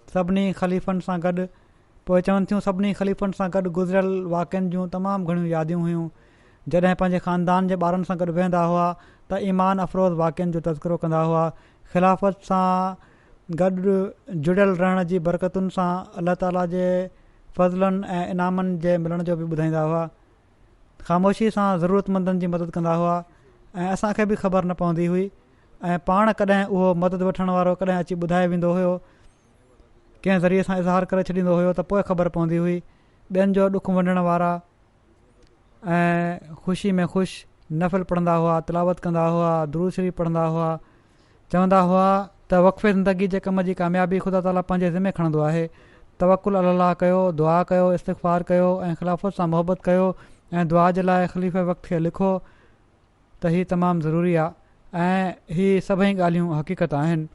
सभिनी ख़लीफ़नि सां गॾु। पोइ चवनि थियूं सभिनी ख़लीफ़नि सां गॾु गुज़िरियल वाक़िअनि जूं तमामु घणियूं यादियूं हुयूं। जॾहिं पंहिंजे ख़ानदान जे ॿारनि सां गॾु वेहंदा हुआ त ईमान अफ़रोज़ वाक़िअनि जो तज़किरो कंदा हुआ। ख़िलाफ़त सां गॾु जुड़ियल रहण जी बरकतुनि सां अलाह ताला जे फज़लनि ऐं इनामनि जे मिलण जो बि ॿुधाईंदा हुआ। ख़ामोशी सां ज़रूरतमंदनि जी मदद कंदा हुआ ऐं असांखे बि ख़बर न पवंदी हुई ऐं पाण कॾहिं उहो मदद वठण वारो कॾहिं अची ॿुधाए वेंदो हुयो, कंहिं ज़रिए सां इज़हार करे छॾींदो हुयो त पोइ ख़बर पवंदी हुई। ॿियनि जो ॾुख वंडण वारा ऐं ख़ुशी में ख़ुशि नफ़िल पढ़ंदा हुआ, तिलावत कंदा हुआ, दुरूद शरीफ़ पढ़ंदा हुआ। चवंदा हुआ त वक़फ़े ज़िंदगी जे कम जी कामयाबी ख़ुदा ताला पंहिंजे ज़िमे खणंदो आहे। तवकुल अलाह कयो, दुआ कयो, इस्तिग़फ़ार कयो ऐं ख़िलाफ़त सां मुहबत कयो ऐं दुआ जे लाइ ख़लीफ़े वक़्त खे लिखो त हीअ तमामु ज़रूरी आहे ऐं हीअ सभई ॻाल्हियूं हक़ीक़त आहिनि।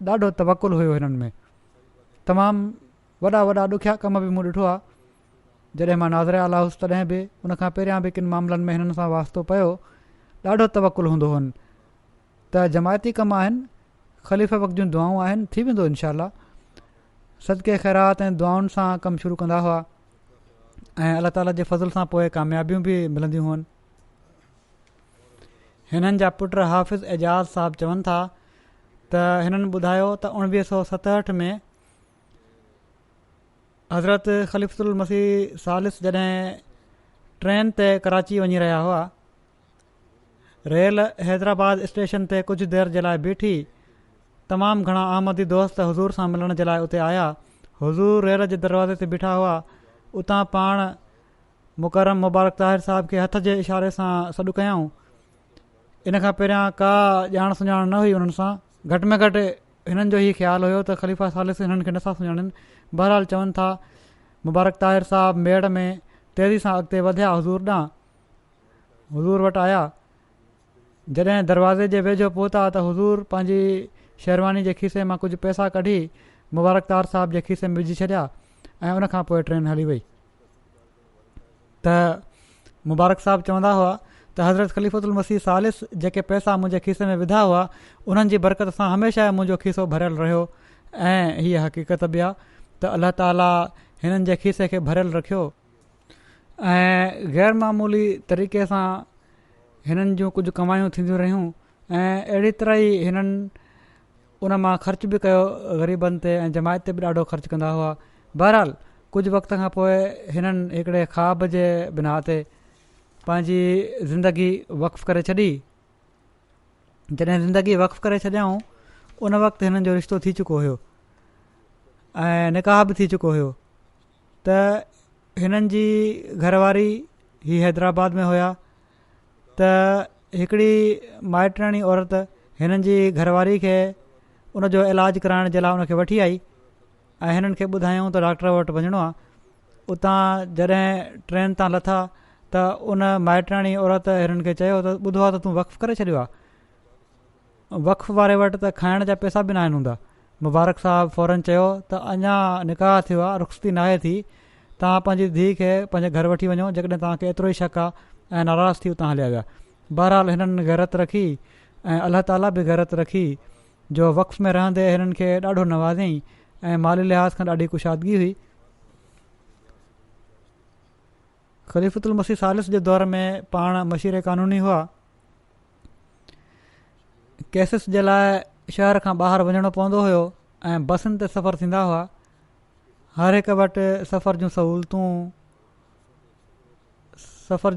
ॾाढो तवकुल हुयो हिननि में। तमामु वॾा वॾा ॾुखिया कम बि मूं ॾिठो आहे। जॾहिं मां नाज़िर आला हुउसि तॾहिं बि उनखां पहिरियां बि किन मामलनि में हिननि सां वास्तो पियो। ॾाढो तवकुल हूंदो हुअनि त जमायती कम आहिनि, ख़लीफ़े वक़्त जूं दुआऊं आहिनि, थी वेंदो इनशा अल्लाह। सदके ख़ैरात ऐं दुआउनि सां कमु शुरू कंदा हुआ ऐं अलाह ताला जे फज़ल सां पोइ कामयाबियूं बि मिलंदियूं हुअनि। हिननि जा पुट हाफ़िज़ एजाज़ साहब चवनि था त हिननि ॿुधायो त 1967 में हज़रत ख़लीफ़ुल मसीह सालिस जॾहिं ट्रेन ते कराची वञी रहिया हुआ, रेल हैदराबाद स्टेशन ते कुझु देरि जे लाइ बीठी। तमामु घणा अहमदी दोस्त हुज़ूर सां मिलण जे लाइ उते आया। हुज़ूर रेल जे दरवाज़े ते बीठा हुआ। उतां पाण मुकरम मुबारक ताहिर साहिब खे हथ जे इशारे सां सॾु कयऊं। इन खां पहिरियां का ॼाण सुञाण न हुई उन्हनि सां। घटि में घटि हिननि जो ई ख़्यालु हुयो त ख़लीफ़ा सालिस हिननि खे नथा सुञाणनि। बहरहाल चवनि था मुबारक ताहिर साहिब मेड़ में तेज़ी सां अॻिते वधिया हुज़ूर ॾांहुं। हुज़ूर वटि आया। जॾहिं दरवाज़े जे वेझो पहुता त हुज़ूर पंहिंजी शेरवानी जे खीसे मां कुझु पैसा कढी मुबारक ताहिर साहिब जे खीसे में विझी छॾिया ऐं उनखां पोइ ट्रेन हली वई। त मुबारक साहिब चवंदा हुआ त हज़रत ख़लीफ़तुल मसीह सालिस जेके पैसा मुंहिंजे खीसे में विधा हुआ उन्हनि जी बरकत सां हमेशह मुंहिंजो खीसो भरियलु रहियो। ऐं हीअ हक़ीक़त बि आहे त अलाह ताला हिननि जे खीसे खे भरियलु रखियो ऐं ग़ैरमामूली तरीक़े सां हिननि जूं कुझु कमायूं थींदियूं रहियूं ऐं अहिड़ी तरह ई हिननि उन मां ख़र्च बि कयो ग़रीबनि ते ऐं जमायत ते बि ॾाढो ख़र्चु कंदा हुआ। बहरहाल कुझु वक़्त खां पोइ हिननि हिकिड़े ख़्वाब जे बिना ते पंहिंजी ज़िंदगी वक़्फ़ु करे छॾी। जॾहिं ज़िंदगी वक़्फ़ु करे छॾियऊं उन वक़्तु हिननि जो रिश्तो थी चुको हुयो ऐं निकाह बि थी चुको हुयो। त हिननि जी घरवारी ही हैदराबाद में हुया त हिकिड़ी माइटाणी औरत हिननि जी घरवारी खे उनजो इलाजु कराइण जे लाइ उनखे वठी आई ऐं हिननि खे ॿुधायूं त डॉक्टर वटि वञिणो आहे। उतां जॾहिं ट्रेन तां लथा त उन माइटाणी औरत हिननि खे चयो त ॿुधो आहे त तूं वक़्फ़ु करे छॾियो आहे। वक़्फ़ वारे वटि त खाइण जा पैसा बि न आहिनि हूंदा। मुबारक साहब फौरन चयो त अञा निकाह थियो आहे, रुख़्सती नाहे थी, तव्हां पंहिंजी धीउ खे पंहिंजे घर वठी वञो जेकॾहिं तव्हांखे एतिरो ई शक आहे ऐं नाराज़ थी उतां हलिया विया। बहरहाल हिननि गैरत रखी ऐं अलाह ताला बि गैरत रखी जो वक़्फ़ में रहंदे हिननि खे ॾाढो नवाज़ियईं ऐं माली लिहाज़ खां ॾाढी कुशादगी हुई। ख़लीफ़तुल मसीह सालिस जे दौर में पाण मशीर क़ानूनी हुआ। केसिस जे लाइ शहर खां ॿाहिरि वञिणो पवंदो हुयो ऐं बसुनि ते सफ़र थींदा हुआ। हर हिक वटि सफ़र जूं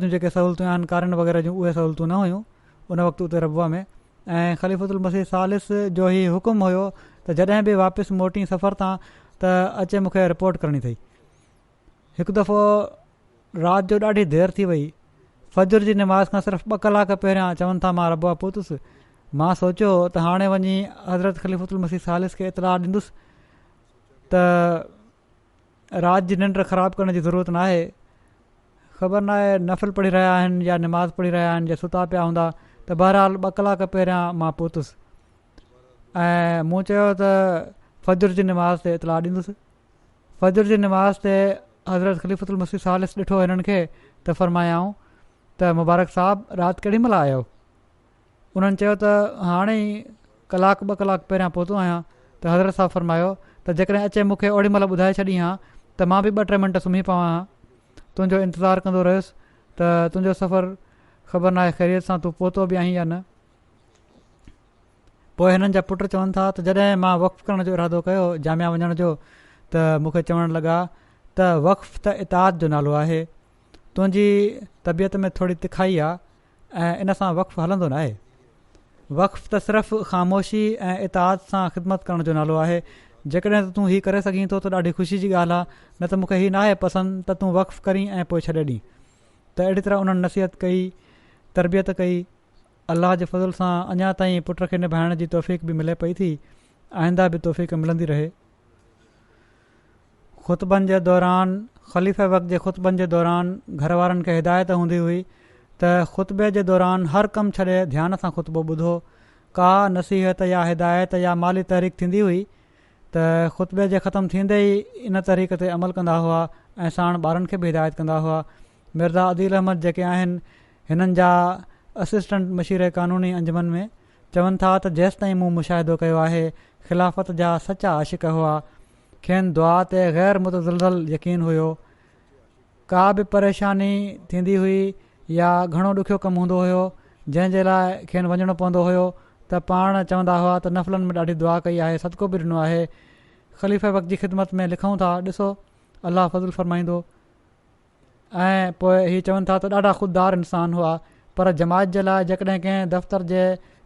जेके सहूलतूं आहिनि कारिन वग़ैरह जूं उहे सहूलतूं न हुयूं उन वक़्तु उते रबुआ में। ऐं ख़लीफ़तुल मसीह सालिस जो ई हुकुम हुयो त जॾहिं बि वापसि मोटी सफ़र तां त अचे मूंखे रिपोर्ट करणी अथई। हिकु दफ़ो राति जो ॾाढी देरि थी वई, फजर जी नमाज़ खां सिर्फ़ु 2 कलाक पहिरियां चवनि था मां रबुआ पहुतुसि। मां सोचियो त हाणे वञी हज़रत ख़लीफ़तुल मसीह सालिस खे इतलाह ॾींदुसि त राति जी निंड ख़राबु करण जी ज़रूरत न आहे। ख़बर न आहे नफ़िल पढ़ी रहिया आहिनि या नमाज़ पढ़ी रहिया आहिनि या सुता पिया हूंदा। त बहरहाल 2 कलाक पहिरियां मां पहुतुसि ऐं मूं चयो त फजर जी नमाज़ ते इतलाह ॾींदुसि। फजर जी नमाज़ ते हज़रत ख़लीफ़तुल मसीह सालिस ॾिठो हिननि खे त फ़रमायाऊं त मुबारक साहब राति केॾी महिल आयो। उन्हनि चयो त हाणे ई 1 कलाक 2 कलाक पहिरियां पहुतो आहियां। त हज़रत साहब फ़रमायो त जेकॾहिं अचे मूंखे ओॾी महिल ॿुधाए छॾी हा त मां बि 2-3 मिंट सुम्ही पवां हा, तुंहिंजो इंतज़ारु कंदो रहियुसि त तुंहिंजो सफ़रु ख़बर न आहे ख़ैरियत सां तूं पहुतो बि आहीं या न। पोइ हिननि जा पुट चवनि था त जॾहिं मां वक़्फ़ु करण जो इरादो कयो जामिया वञण जो त मूंखे चवणु लॻा त वक़्फ़ु त इताअत जो नालो आहे, तुंहिंजी तबियत में थोरी तिखाई आहे ऐं इन सां वक़्फ़ु हलंदो न आहे। वक़्फ़ु त सिर्फ़ु ख़ामोशी ऐं इताअत सां ख़िदमत करण जो नालो आहे। जेकॾहिं त तूं हीउ करे सघीं थो त ॾाढी ख़ुशी जी ॻाल्हि आहे, न त मूंखे हीउ न आहे पसंदि त तूं वक़्फ़ु करीं ऐं पोइ छॾे ॾीं। त अहिड़ी तरह उन्हनि नसीहत कई, तरबियत कई। अलाह जे फज़ल सां अञा ताईं पुट खे निभाइण जी तौफ़ीक़ बि मिले पई थी, आईंदा बि तौफ़ीक़ मिलंदी रहे। ख़ुतबनि जे दौरान ख़लीफ़े वक़्त जे ख़ुतबनि जे दौरान घर वारनि खे हिदायत हूंदी हुई त ख़ुतबे जे दौरान हर कमु छॾे ध्यान सां ख़ुतबो ॿुधो। का नसीहत या हिदायत या माली तहरीक थींदी हुई त ख़ुतबे जे ख़तमु थींदे ई इन तरीक़े ते अमल कंदा हुआ ऐं साण ॿारनि खे बि हिदायत कंदा हुआ। मिर्ज़ा अदील अहमद जेके आहिनि हिननि जा असिस्टेंट मशीर क़ानूनी अंजुमन में चवनि था त जेसि ताईं मूं मुशाहिदो कयो आहे ख़िलाफ़त जा सचा आशिक़ हुआ, खेनि दुआ ते ग़ैर मुतज़लज़ल यकीन हुयो। का बि परेशानी थींदी हुई या घणो ॾुखियो कमु हूंदो हुयो जंहिंजे लाइ खेनि वञिणो पवंदो हुयो त पाण चवंदा हुआ त नफ़लनि में ॾाढी दुआ कई आहे, सदको बि ॾिनो आहे। ख़लीफ़े वक़्त जी ख़िदमत में लिखूं था, ॾिसो अलाह फज़ल फ़रमाईंदो। ऐं पोइ हीअ चवनि था त ॾाढा ख़ुददार इंसान हुआ, पर जमायत जे लाइ जेकॾहिं कंहिं दफ़्तर जे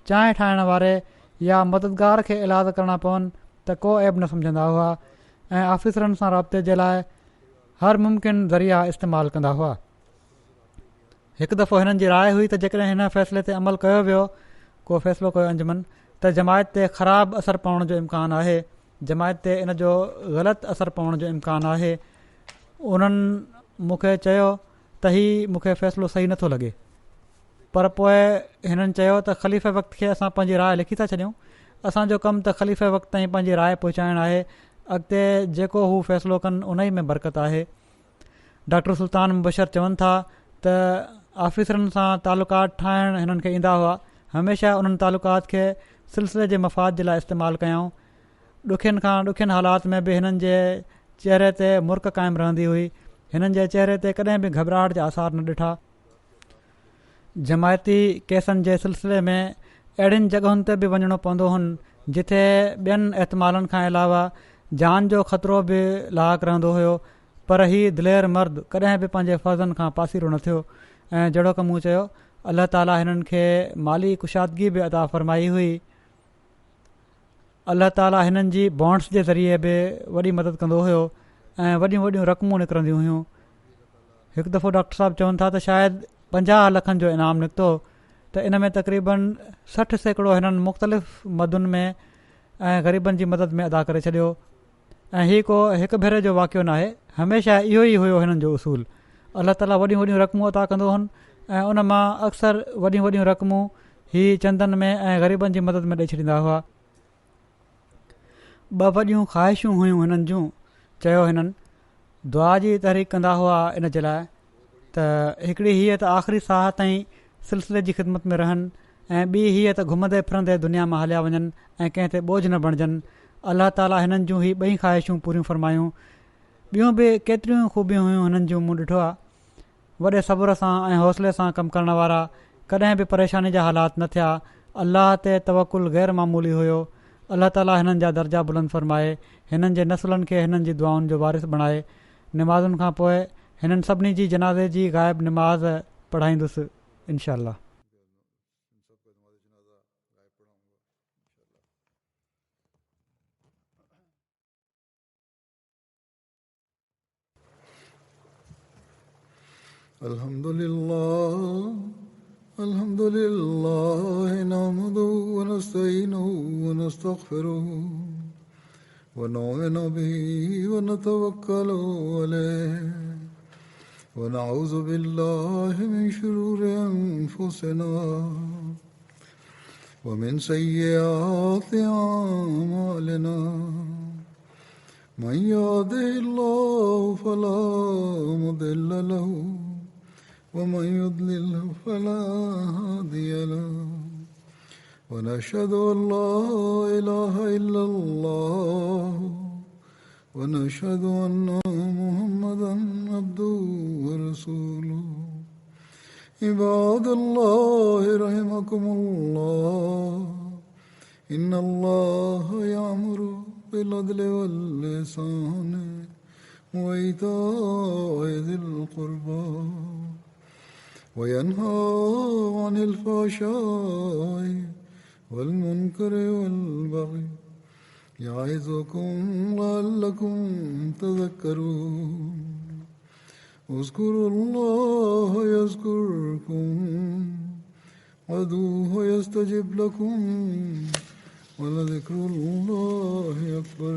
चांहि ठाहिण वारे या मददगार खे इलाज करणा पवनि त को ऐब न सम्झंदा हुआ ऐं ऑफिसरनि सां राब्ते जे लाइ हर मुमकिन ज़रिया इस्तेमालु कंदा हुआ। हिकु दफ़ो हिननि जी राय हुई त जेकॾहिं हिन फ़ैसिले ते अमल कयो वियो, को फ़ैसिलो कयो अंजुमन, त जमायत ते ख़राबु असरु पवण जो इम्कानु आहे, जमायत ते इन जो ग़लति असरु पवण जो इम्कानु आहे। उन्हनि मूंखे चयो त हीउ मूंखे फ़ैसिलो सही नथो लॻे, पर पोइ हिननि चयो त ख़लीफ़े वक़्त खे असां पंहिंजी राय लिखी था छॾियूं। असांजो कमु त ख़लीफ़े वक़्त ताईं पंहिंजी राय पहुचाइणु आहे, अॻिते जेको हू फ़ैसिलो कनि उन ई में बरकत आहे। डॉक्टर सुल्तान मुबशर चवनि था त ऑफिसरनि सां तालुकात ठाहिणु हिननि खे ईंदा हुआ। हमेशह उन्हनि तालुकात खे सिलसिले जे मफ़ाद जे लाइ इस्तेमालु कयऊं। ॾुखियुनि खां ॾुखियुनि हालात में बि हिननि जे चहिरे ते मुर्क क़ाइमु रहंदी हुई। हिननि जे चहिरे ते कॾहिं बि घबराहट जा आसार न ॾिठा। जमायती केसनि जे सिलसिले में अहिड़ियुनि जॻहुनि ते बि वञिणो पवंदो हुन जिथे ॿियनि एहतमालनि खां अलावा जान जो ख़तरो बि लाइक़ु रहंदो हुयो। पर हीउ दिलेर मर्द कॾहिं बि पंहिंजे फ़र्ज़नि खां पासीरो न थियो ऐं जहिड़ो की मूं चयो अल्लाह ताला हिननि खे माली कुशादगी बि अता फ़रमाई हुई। अल्लाह ताला हिननि जी बॉन्ड्स जे ज़रिए बि वॾी मदद कंदो हुयो ऐं वॾियूं वॾियूं रक़मूं निकिरंदियूं हुयूं। हिकु दफ़ो डॉक्टर साहब चवनि था त शायदि 50 लखनि जो इनाम निकितो त इन में तक़रीबन 60% हिननि मुख़्तलिफ़ मदुनि में ऐं ग़रीबनि जी मदद में अदा करे छॾियो। ऐं हीउ को हिकु भेरे जो वाक़ियो न आहे, हमेशह इहो ई हुयो हिननि जो उसूल। अल्लाह ताला वॾियूं वॾियूं रक़मूं अदा कंदो हुन ऐं उन मां अक्सर वॾियूं वॾियूं रक़मूं हीउ चंदनि में ऐं ग़रीबनि जी मदद में ॾेई छॾींदा हुआ। ॿ वॾियूं ख़्वाहिशूं हुयूं हिननि जूं। चयो हिननि दुआ जी तहरीक कंदा हुआ इन जे लाइ त हिकिड़ी हीअ त आख़िरी साह ताईं सिलसिले जी ख़िदमत में रहनि ऐं ॿी हीअ त घुमंदे फिरंदे दुनिया मां हलिया वञनि ऐं कंहिं ते बोझ न बणिजनि। अल्लाह ताला हिननि जूं ही ॿई ख़्वाहिशूं पूरियूं फ़रमायूं। ॿियूं बि केतिरियूं ख़ूबियूं हुयूं हिननि जूं मूं ॾिठो आहे। वॾे सब्र सां ऐं हौसले सां कमु करण वारा, कॾहिं बि परेशानी जा हालात न थिया। अल्लाह ते तवकुल ग़ैर मामूली हुयो। अल्लाह ताला हिननि जा दर्जा बुलंद फ़रमाए, हिननि जे नसुलनि खे हिननि जी दुआउनि जो वारिस बणाए। निमाज़ुनि खां पोइ हिननि सभिनी जी जनाज़े जी ग़ाइब निमाज़ पढ़ाईंदुसि इनशा अल्लाह। अल्हम्दुलिल्लाह नहमदुहु व नस्तईनुहु व नस्तगफिरुहु व नु'मिनु बिही व नतवक्कलु अलैहि व नऊज़ु बिल्लाहि मिन शुरूरि अनफुसिना व मिन सय्यिआति अअमालिना मन यहदिहिल्लाहु फला मुदिल्ल लहु ومن يضلل فلا هادي له ونشهد أن لا إله إلا الله ونشهد أن محمدا عبده ورسوله عباد الله رحمكم الله إن الله يأمر بالعدل والإحسان وإيتاء ذي القربى وينهى عن الفحشاء والمنكر والبغي يعظكم لعلكم تذكرون اذكروا الله يذكركم وادعوه يستجب لكم ولذكر الله أكبر.